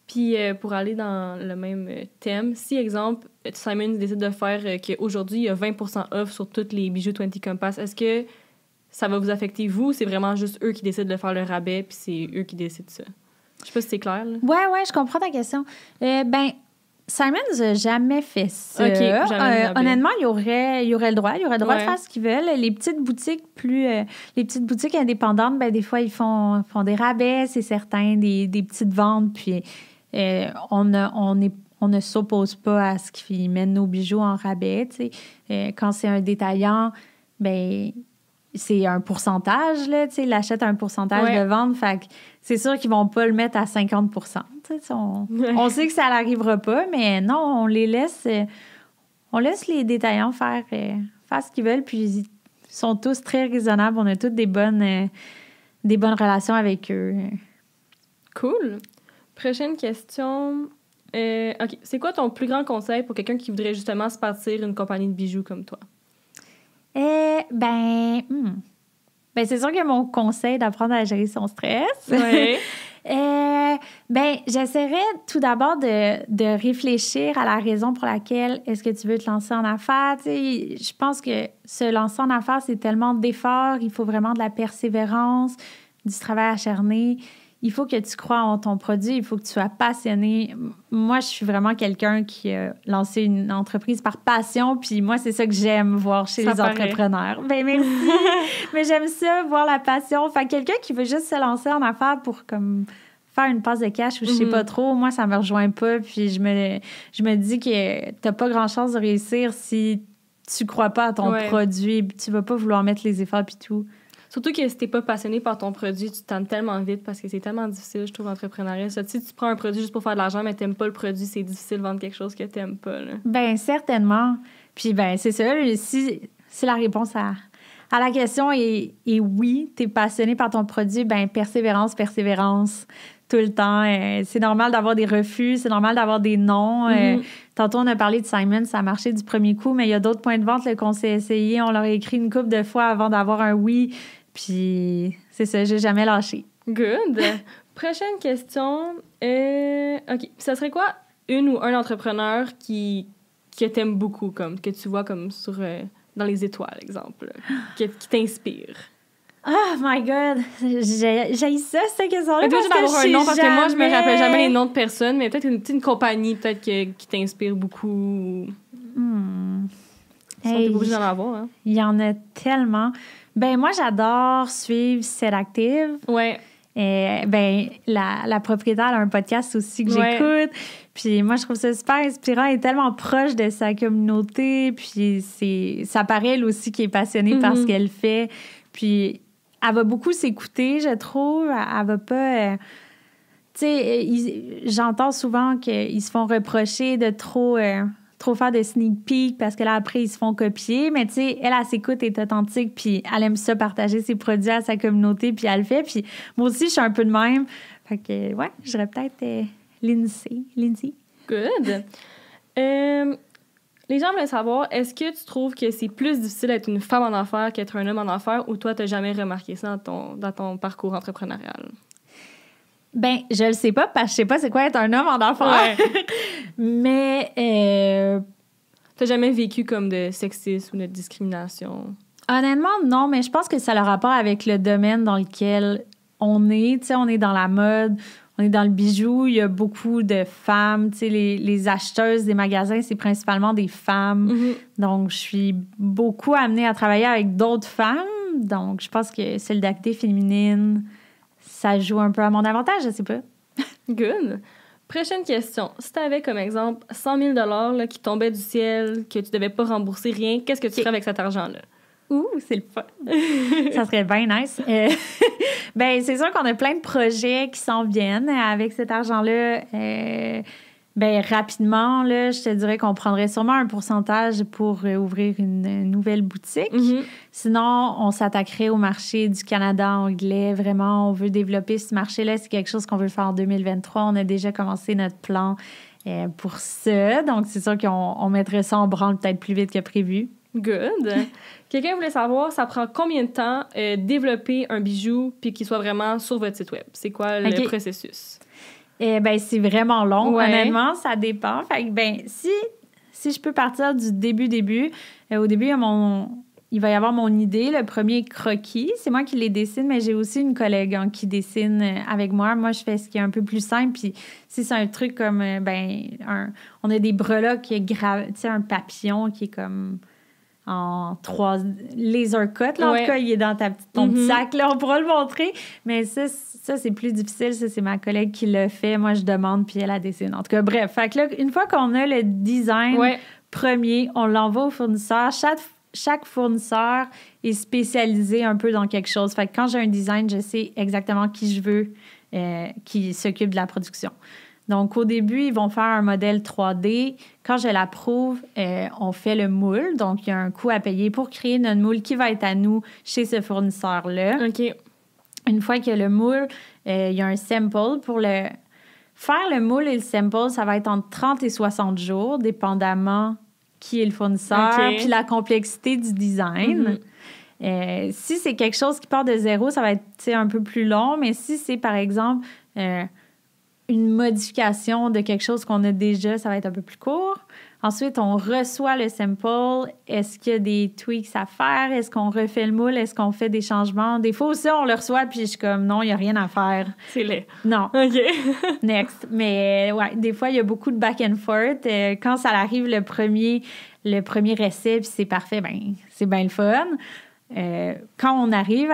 Puis pour aller dans le même thème, si, exemple, Simon décide de faire qu'aujourd'hui, il y a 20% off sur tous les bijoux 20 Compass, est-ce que ça va vous affecter, vous, ou c'est vraiment juste eux qui décident de faire le rabais, puis c'est eux qui décident ça? Je sais pas si c'est clair, là. Ouais, je comprends ta question. Ben, Simons n'a jamais fait ça. OK, jamais honnêtement, il y aurait le droit. Il y aurait le droit de faire ce qu'ils veulent. Les petites boutiques les petites boutiques indépendantes, ben des fois, ils font des rabais, c'est certain, des petites ventes, puis on ne s'oppose pas à ce qu'ils mettent nos bijoux en rabais, tu sais. Quand c'est un détaillant, ben c'est un pourcentage, là, tu sais, il achète un pourcentage de vente, fait que c'est sûr qu'ils vont pas le mettre à 50 tu sais, on sait que ça n'arrivera pas, mais non, on laisse les détaillants faire ce qu'ils veulent, puis ils sont tous très raisonnables, on a toutes des bonnes relations avec eux. Cool. Prochaine question. OK, c'est quoi ton plus grand conseil pour quelqu'un qui voudrait justement se partir une compagnie de bijoux comme toi? Bien, c'est sûr que mon conseil d'apprendre à gérer son stress. Oui. Ben, j'essaierais tout d'abord de réfléchir à la raison pour laquelle est-ce que tu veux te lancer en affaires. Tu sais, je pense que se lancer en affaires, c'est tellement d'efforts. Il faut vraiment de la persévérance, du travail acharné. Il faut que tu crois en ton produit. Il faut que tu sois passionné. Moi, je suis vraiment quelqu'un qui a lancé une entreprise par passion. Puis moi, c'est ça que j'aime voir chez les entrepreneurs. Ben merci. Mais j'aime ça, voir la passion. Fait que quelqu'un qui veut juste se lancer en affaires pour comme faire une passe de cash ou je sais pas trop, moi, ça me rejoint pas. Puis je me dis que t'as pas grand chance de réussir si tu crois pas à ton produit. Tu vas pas vouloir mettre les efforts puis tout. Surtout que si t'es pas passionné par ton produit, tu t'aimes tellement vite parce que c'est tellement difficile, je trouve, l'entrepreneuriat. Si tu prends un produit juste pour faire de l'argent, mais t'aimes pas le produit, c'est difficile de vendre quelque chose que t'aimes pas, là. Ben certainement. Puis ben c'est ça. Si la réponse à la question est oui, t'es passionné par ton produit, ben persévérance tout le temps. C'est normal d'avoir des refus, c'est normal d'avoir des non. Tantôt, on a parlé de Simon, ça a marché du premier coup, mais il y a d'autres points de vente là, qu'on s'est essayé. On leur a écrit une couple de fois avant d'avoir un oui. Puis, c'est ça, j'ai jamais lâché. Good. Prochaine question. OK. Ça serait quoi une ou un entrepreneur que t'aimes beaucoup, comme, que tu vois comme sur dans les étoiles, exemple, qui t'inspire? Oh my God! J'ai ça, cette question-là. Tu dois avoir un nom, parce que moi, je me rappelle jamais les noms de personnes, mais peut-être une compagnie peut-être qui t'inspire beaucoup. T'es pas obligé d'en avoir, hein? Il y en a tellement. Ben moi, j'adore suivre Set Active. Ouais. Ben la propriétaire a un podcast aussi que j'écoute. Puis moi, je trouve ça super inspirant. Elle est tellement proche de sa communauté. Puis ça paraît, elle aussi, qui est passionnée par ce qu'elle fait. Puis elle va beaucoup s'écouter, je trouve. Elle va pas... tu sais, j'entends souvent qu'ils se font reprocher de trop faire de sneak peek parce que là, après, ils se font copier. Mais tu sais, elle s'écoute, est authentique, puis elle aime ça, partager ses produits à sa communauté, puis elle le fait. Puis moi aussi, je suis un peu de même. Fait que, ouais, je dirais peut-être Lindsay. Good. Les gens veulent savoir, est-ce que tu trouves que c'est plus difficile d'être une femme en affaires qu'être un homme en affaires, ou toi, t'as jamais remarqué ça dans ton parcours entrepreneurial? Ben, je le sais pas parce que je sais pas c'est quoi être un homme en affaires. Ouais. Mais t'as jamais vécu comme de sexisme ou de discrimination? Honnêtement, non, mais je pense que ça a le rapport avec le domaine dans lequel on est. Tu sais, on est dans la mode, on est dans le bijou, il y a beaucoup de femmes. Tu sais, les acheteuses des magasins, c'est principalement des femmes. Donc, je suis beaucoup amenée à travailler avec d'autres femmes. Donc, je pense que solidarité féminine, ça joue un peu à mon avantage, je sais pas. Good. Prochaine question. Si tu avais comme exemple 100 000 $ qui tombaient du ciel, que tu devais pas rembourser rien, qu'est-ce que tu ferais avec cet argent-là? Ouh, c'est le fun. Ça serait bien nice. Ben, c'est sûr qu'on a plein de projets qui s'en viennent avec cet argent-là. Ben, rapidement, là, je te dirais qu'on prendrait sûrement un pourcentage pour ouvrir une nouvelle boutique. Sinon, on s'attaquerait au marché du Canada anglais. Vraiment, on veut développer ce marché-là. C'est quelque chose qu'on veut faire en 2023. On a déjà commencé notre plan pour ça. Donc, c'est sûr qu'on mettrait ça en branle peut-être plus vite que prévu. Good. Quelqu'un voulait savoir, ça prend combien de temps développer un bijou puis qu'il soit vraiment sur votre site web? C'est quoi le processus? Ben, c'est vraiment long, honnêtement, ça dépend. Fait que, ben, si je peux partir du début, au début, il va y avoir mon idée, le premier croquis. C'est moi qui les dessine, mais j'ai aussi une collègue qui dessine avec moi. Moi, je fais ce qui est un peu plus simple. Puis si c'est un truc comme, on a des breloques qui est tu sais, un papillon qui est comme en 3 laser cut. Là, en tout cas, il est dans ton petit sac. Là, on pourra le montrer. Mais ça, c'est plus difficile. Ça, c'est ma collègue qui le fait. Moi, je demande, puis elle la dessine. En tout cas, bref. Fait que là, une fois qu'on a le design premier, on l'envoie au fournisseur. Chaque fournisseur est spécialisé un peu dans quelque chose. Fait que quand j'ai un design, je sais exactement qui je veux qui s'occupe de la production. Donc, au début, ils vont faire un modèle 3D. Quand je l'approuve, on fait le moule. Donc, il y a un coût à payer pour créer notre moule qui va être à nous chez ce fournisseur-là. OK. Une fois qu'il y a le moule, il y a un sample. Pour faire le moule et le sample, ça va être entre 30 et 60 jours, dépendamment qui est le fournisseur, puis la complexité du design. Si c'est quelque chose qui part de zéro, ça va être un peu plus long, mais si c'est, par exemple, une modification de quelque chose qu'on a déjà, ça va être un peu plus court. Ensuite, on reçoit le sample. Est-ce qu'il y a des tweaks à faire? Est-ce qu'on refait le moule? Est-ce qu'on fait des changements? Des fois aussi, on le reçoit, puis je suis comme, non, il n'y a rien à faire. C'est laid. Non. OK. Next. Mais ouais, des fois, il y a beaucoup de back and forth. Quand ça arrive le premier essai, puis c'est parfait, ben c'est bien le fun. Quand on arrive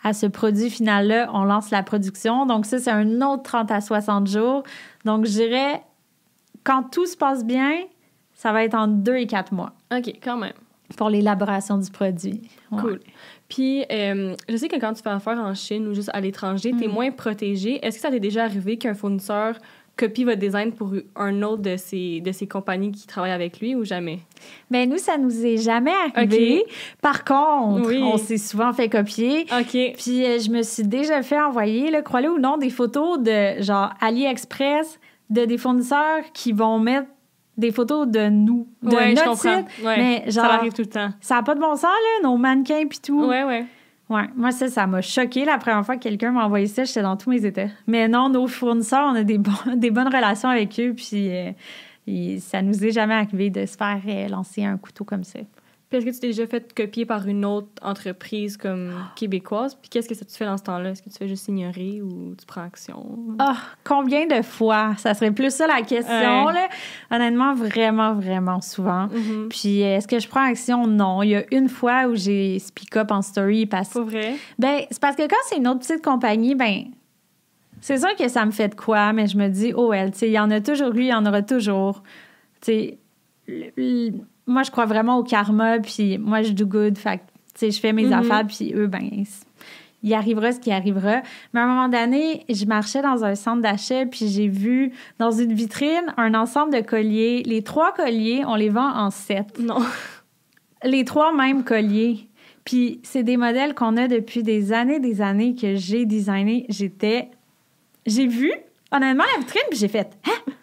à ce produit final-là, on lance la production. Donc ça, c'est un autre 30 à 60 jours. Donc, je dirais, quand tout se passe bien, ça va être entre 2 et 4 mois. OK, quand même. Pour l'élaboration du produit. Ouais. Cool. Puis, je sais que quand tu fais affaire en Chine ou juste à l'étranger, t'es moins protégé. Est-ce que ça t'est déjà arrivé qu'un fournisseur copie votre design pour un autre de ses compagnies qui travaillent avec lui ou jamais? Bien, nous, ça nous est jamais arrivé. Okay. Par contre, on s'est souvent fait copier. OK. Puis, je me suis déjà fait envoyer, là, crois-le ou non, des photos de, genre, AliExpress, de des fournisseurs qui vont mettre des photos de nous, de notre site. Ouais, mais genre, ça arrive tout le temps. Ça n'a pas de bon sens, là, nos mannequins puis tout. Ouais. Ouais, moi, ça m'a choqué la première fois que quelqu'un m'a envoyé ça. J'étais dans tous mes états. Mais non, nos fournisseurs, on a des bonnes relations avec eux, puis ça nous est jamais arrivé de se faire lancer un couteau comme ça. Puis est-ce que tu t'es déjà fait copier par une autre entreprise comme québécoise? Puis qu'est-ce que ça te fait dans ce temps-là? Est-ce que tu fais juste ignorer ou tu prends action? Combien de fois? Ça serait plus ça la question, là. Honnêtement, vraiment, vraiment souvent. Mm-hmm. Puis est-ce que je prends action? Non. Il y a une fois où j'ai speak up en story parce... Pas vrai? Ben, c'est parce que quand c'est une autre petite compagnie, ben... C'est sûr que ça me fait de quoi, mais je me dis, tu sais, il y en a toujours eu, il y en aura toujours. Tu sais... Moi, je crois vraiment au karma, puis moi, je do good. Fait que, tu sais, je fais mes affaires, puis eux, ben, il arrivera ce qui arrivera. Mais à un moment donné, je marchais dans un centre d'achat, puis j'ai vu dans une vitrine un ensemble de colliers. Les 3 colliers, on les vend en 7. Non. Les 3 mêmes colliers. Puis c'est des modèles qu'on a depuis des années que j'ai designés. J'ai vu, honnêtement, la vitrine, puis j'ai fait « Hein?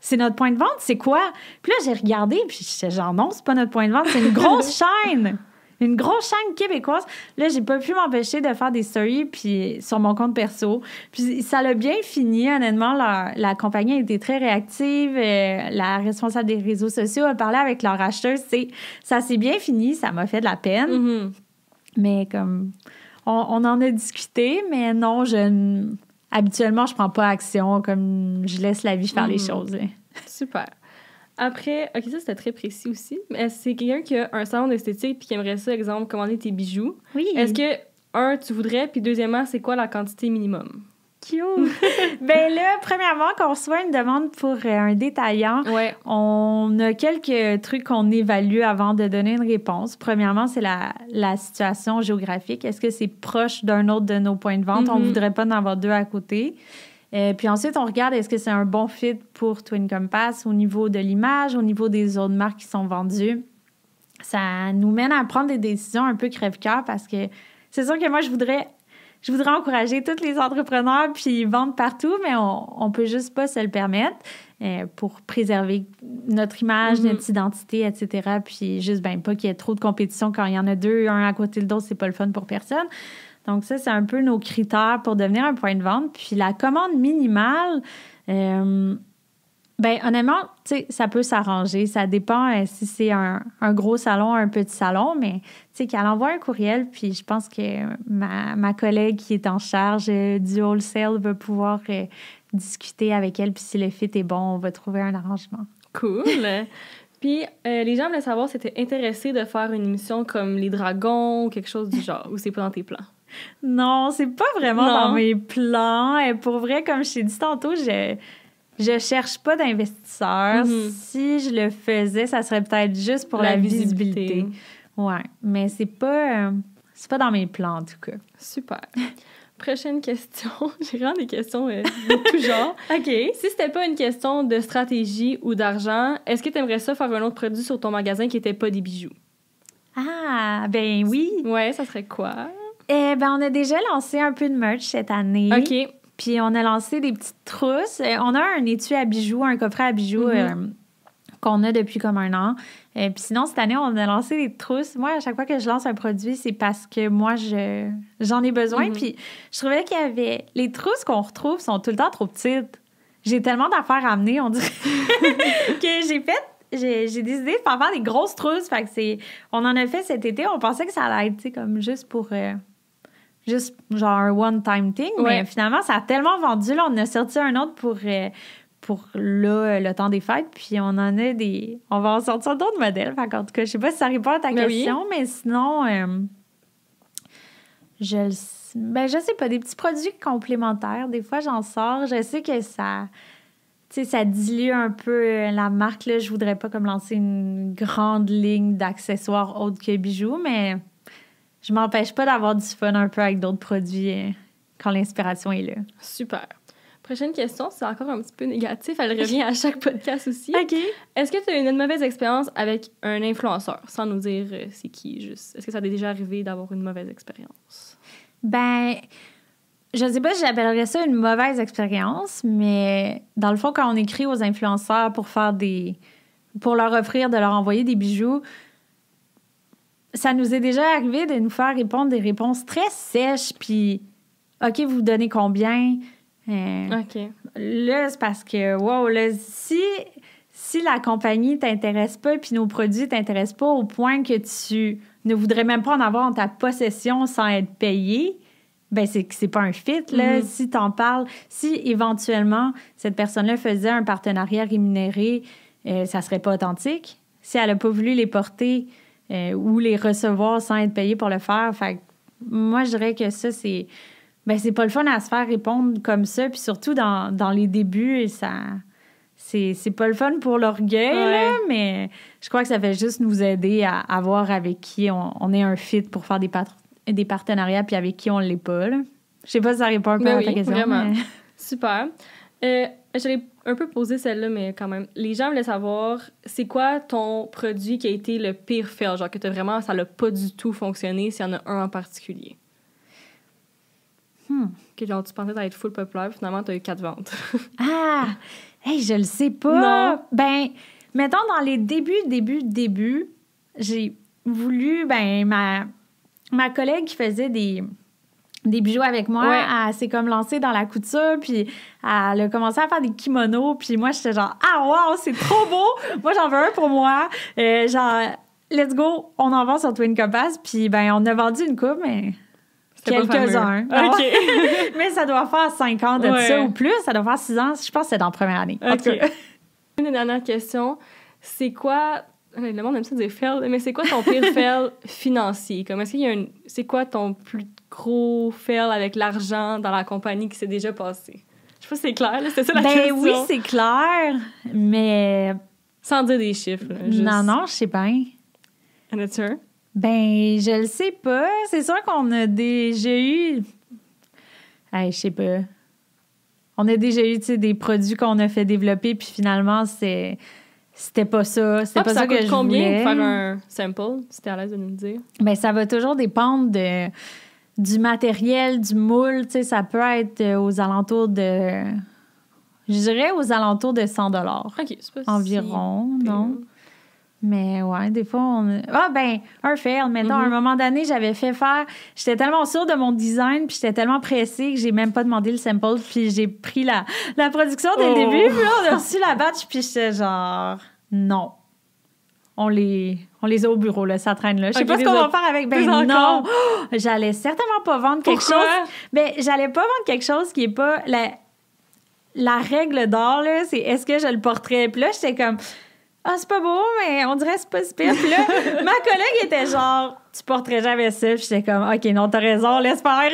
C'est notre point de vente, c'est quoi? » Puis là, j'ai regardé, puis j'étais genre, non, c'est pas notre point de vente, c'est une grosse chaîne. Une grosse chaîne québécoise. Là, j'ai pas pu m'empêcher de faire des stories puis sur mon compte perso. Puis ça l'a bien fini, honnêtement. La compagnie a été très réactive. La responsable des réseaux sociaux a parlé avec leur acheteuse. Ça s'est bien fini. Ça m'a fait de la peine. Mm-hmm. Mais comme... On en a discuté, mais non, habituellement, je prends pas action, comme je laisse la vie faire les choses. Là. Super. Après, OK, ça, c'était très précis aussi. Mais c'est quelqu'un qui a un salon d'esthétique puis qui aimerait ça, exemple, commander tes bijoux. Oui. Est-ce que, tu voudrais, puis deuxièmement, c'est quoi la quantité minimum? Cute! Bien là, premièrement, quand on reçoit une demande pour un détaillant, on a quelques trucs qu'on évalue avant de donner une réponse. Premièrement, c'est la situation géographique. Est-ce que c'est proche d'un autre de nos points de vente? On ne voudrait pas en avoir 2 à côté. Puis ensuite, on regarde est-ce que c'est un bon fit pour Twin Compass au niveau de l'image, au niveau des autres marques qui sont vendues. Ça nous mène à prendre des décisions un peu crève-cœur parce que c'est sûr que moi, je voudrais encourager tous les entrepreneurs puis vendre partout, mais on peut juste pas se le permettre pour préserver notre image, notre identité, etc. Puis juste, pas qu'il y ait trop de compétition quand il y en a 2, un à côté de l'autre, c'est pas le fun pour personne. Donc ça, c'est un peu nos critères pour devenir un point de vente. Puis la commande minimale, honnêtement, tu sais, ça peut s'arranger. Ça dépend si c'est un gros salon, un petit salon, mais tu sais, qu'elle envoie un courriel, puis je pense que ma collègue qui est en charge du wholesale va pouvoir discuter avec elle, puis si le fit est bon, on va trouver un arrangement. Cool! Puis, les gens voulaient savoir si tu étais intéressée de faire une émission comme Les Dragons ou quelque chose du genre, ou c'est pas dans tes plans? Non, c'est pas vraiment dans mes plans. Et pour vrai, comme je t'ai dit tantôt, je cherche pas d'investisseurs. Si je le faisais, ça serait peut-être juste pour la visibilité. Ouais, mais c'est pas dans mes plans, en tout cas. Super. Prochaine question. J'ai vraiment des questions de tout genre. OK. Si c'était pas une question de stratégie ou d'argent, est-ce que tu aimerais ça faire un autre produit sur ton magasin qui était pas des bijoux? Ah, ben oui. Ouais, ça serait quoi? On a déjà lancé un peu de merch cette année. OK. Puis on a lancé des petites trousses. On a un étui à bijoux, un coffret à bijoux qu'on a depuis comme 1 an. Puis sinon, cette année, on a lancé des trousses. Moi, à chaque fois que je lance un produit, c'est parce que moi, j'en ai besoin. Puis je trouvais qu'il y avait... Les trousses qu'on retrouve sont tout le temps trop petites. J'ai tellement d'affaires à amener, on dirait, que j'ai décidé de faire des grosses trousses. Fait que on en a fait cet été. On pensait que ça allait être, tu sais, comme juste pour... juste genre un one-time thing. Ouais. Mais finalement, ça a tellement vendu. Là, on a sorti un autre pour là, le temps des fêtes. Puis on en a des... On va en sortir d'autres modèles. Fait en tout cas, je sais pas si ça répond à ta question, mais sinon... je sais pas, des petits produits complémentaires. Des fois, j'en sors. Je sais que ça... Tu sais, ça dilue un peu la marque. Là. Je voudrais pas comme lancer une grande ligne d'accessoires autres que bijoux, mais je m'empêche pas d'avoir du fun un peu avec d'autres produits quand l'inspiration est là. Super. Prochaine question, c'est encore un petit peu négatif. Elle revient à chaque podcast aussi. OK. Est-ce que tu as eu une mauvaise expérience avec un influenceur, sans nous dire c'est qui, juste? Est-ce que ça t'est déjà arrivé d'avoir une mauvaise expérience? Ben, je sais pas si j'appellerais ça une mauvaise expérience, mais dans le fond, quand on écrit aux influenceurs pour leur offrir de leur envoyer des bijoux, ça nous est déjà arrivé de nous faire répondre des réponses très sèches, puis OK, vous donnez combien? OK. Là, c'est parce que, wow, là, si la compagnie t'intéresse pas puis nos produits t'intéressent pas au point que tu ne voudrais même pas en avoir en ta possession sans être payé, ben c'est que c'est pas un fit, là. Si t'en parles, si éventuellement cette personne-là faisait un partenariat rémunéré, ça serait pas authentique. Si elle a pas voulu les porter ou les recevoir sans être payée pour le faire, fait moi, je dirais que ça, c'est pas le fun à se faire répondre comme ça, puis surtout dans les débuts, c'est pas le fun pour l'orgueil, là, mais je crois que ça fait juste nous aider à voir avec qui on est un fit pour faire des partenariats, puis avec qui on l'est pas, là. Je sais pas si ça répond un peu à ta question. Vraiment. Mais... Super. Je l'ai un peu posé celle-là, mais quand même. Les gens voulaient savoir, c'est quoi ton produit qui a été le pire fail? Genre que ça l'a pas du tout fonctionné, s'il y en a un en particulier. Que genre, tu pensais que ça allait être full populaire, puis finalement, t'as eu 4 ventes. Ah! Hey, je le sais pas! Non. Ben, mettons, dans les débuts, j'ai voulu, ma collègue qui faisait des bijoux avec moi, elle s'est comme lancée dans la couture, puis elle a commencé à faire des kimonos, puis moi, j'étais genre, ah, wow, c'est trop beau! Moi, j'en veux un pour moi. Genre, let's go, on en vend sur Twin Compass, puis on a vendu une coupe, mais... Quelques-uns. OK. Mais ça doit faire 5 ans de ça ou plus. Ça doit faire 6 ans. Je pense que c'est dans la première année. En tout cas. Une dernière question. C'est quoi... Le monde aime ça dire fail, mais c'est quoi ton pire fail financier? Comme, est-ce qu'il y a c'est quoi ton plus gros fail avec l'argent dans la compagnie qui s'est déjà passé? Je sais pas si c'est clair, là. C'était ça la question. Oui, c'est clair, mais... Sans dire des chiffres. Là, juste... Non, je sais bien. En as-tu un? Je le sais pas. C'est sûr qu'on a déjà eu... je sais pas. On a déjà eu, des produits qu'on a fait développer, puis finalement, c'était pas ça. C'était pas ça que je voulais. Ça coûte combien de faire un sample, si t'es à l'aise de nous le dire? Ça va toujours dépendre du matériel, du moule. Ça peut être aux alentours de... Je dirais aux alentours de 100 $. OK, c'est pas environ, si non? Mais ouais, des fois, un fail. Mettons, à un moment donné, j'avais fait faire... J'étais tellement sûre de mon design, puis j'étais tellement pressée que j'ai même pas demandé le sample, puis j'ai pris la production dès le début, puis là, on a reçu la batch, puis j'étais genre... Non. On les a au bureau, là, ça traîne là. Je sais pas ce qu'on va faire avec. Non! J'allais certainement pas vendre quelque chose... j'allais pas vendre quelque chose qui est pas... La règle d'or, là, c'est est-ce que je le porterais? Puis là, j'étais comme... Ah, c'est pas beau, mais on dirait que c'est pas si pire. Puis là, ma collègue était genre, tu porterais jamais ça. Puis j'étais comme, OK, non, t'as raison, laisse faire.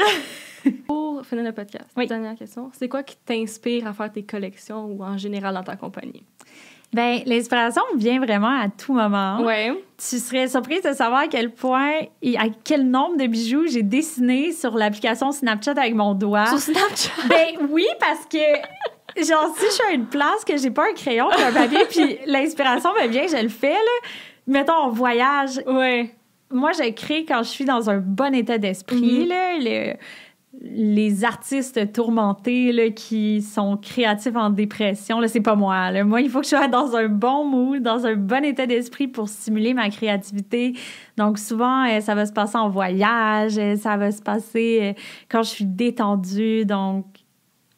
Pour finir le podcast, dernière question. C'est quoi qui t'inspire à faire tes collections ou en général dans ta compagnie? L'inspiration vient vraiment à tout moment. Ouais. Tu serais surprise de savoir à quel point et à quel nombre de bijoux j'ai dessiné sur l'application Snapchat avec mon doigt. Sur Snapchat? Oui, parce que... Genre, si je suis à une place que j'ai pas un crayon puis un papier, puis l'inspiration me vient, je le fais, là. Mettons, en voyage. Ouais. Moi, je crée quand je suis dans un bon état d'esprit, là. les artistes tourmentés là, qui sont créatifs en dépression, là, c'est pas moi. Là. Moi, il faut que je sois dans un bon mood, dans un bon état d'esprit pour stimuler ma créativité. Donc, souvent, ça va se passer en voyage, ça va se passer quand je suis détendue. Donc,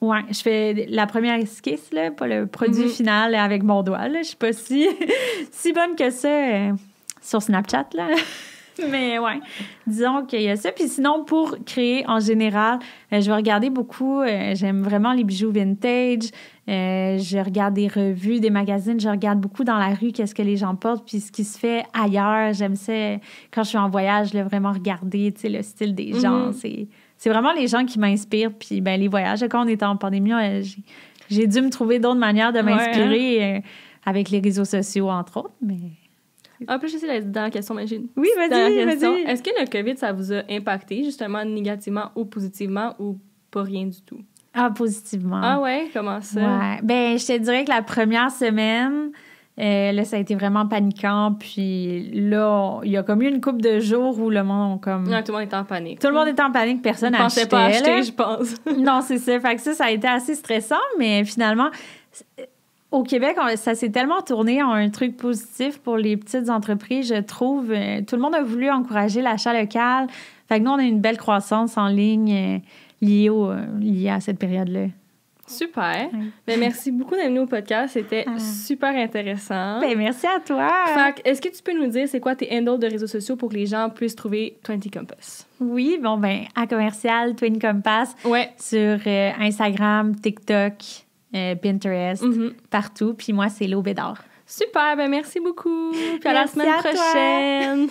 ouais, je fais la première esquisse, là, pas le produit final avec mon doigt. Là. Je suis pas si bonne que ça sur Snapchat, là. Mais ouais, disons qu'il y a ça. Puis sinon, pour créer en général, je vais regarder beaucoup. J'aime vraiment les bijoux vintage. Je regarde des revues, des magazines. Je regarde beaucoup dans la rue qu'est-ce que les gens portent puis ce qui se fait ailleurs. J'aime ça quand je suis en voyage, là, vraiment regarder le style des gens. C'est vraiment les gens qui m'inspirent. Puis ben, les voyages, quand on était en pandémie, j'ai dû me trouver d'autres manières de m'inspirer avec les réseaux sociaux, entre autres. Mais... En plus, je sais dans la question, imagine. Oui, vas-y. Est-ce que le COVID, ça vous a impacté, justement, négativement ou positivement, ou pas rien du tout? Ah, positivement. Ah ouais? Comment ça? Ouais. Ben, je te dirais que la première semaine, là, ça a été vraiment paniquant. Puis là, il y a comme eu une couple de jours où le monde, comme... Non, tout le monde était en panique. Tout le monde était en panique, personne n'achetait. Pensait pas acheter, je pense. Non, c'est ça. Fait que ça a été assez stressant, mais finalement... Au Québec, ça s'est tellement tourné en un truc positif pour les petites entreprises, je trouve. Tout le monde a voulu encourager l'achat local. Fait que nous, on a une belle croissance en ligne liée à cette période-là. Super. Ouais. Ben, merci beaucoup d'être venu au podcast. C'était super intéressant. Ben, merci à toi. Fait que, est-ce que tu peux nous dire c'est quoi tes handles de réseaux sociaux pour que les gens puissent trouver 20 Compass? Oui, bon, ben, à commercial 20 Compass. Ouais. Sur Instagram, TikTok, Pinterest, partout. Puis moi, c'est Lo Bédard. Super, ben merci beaucoup. Puis à la semaine prochaine.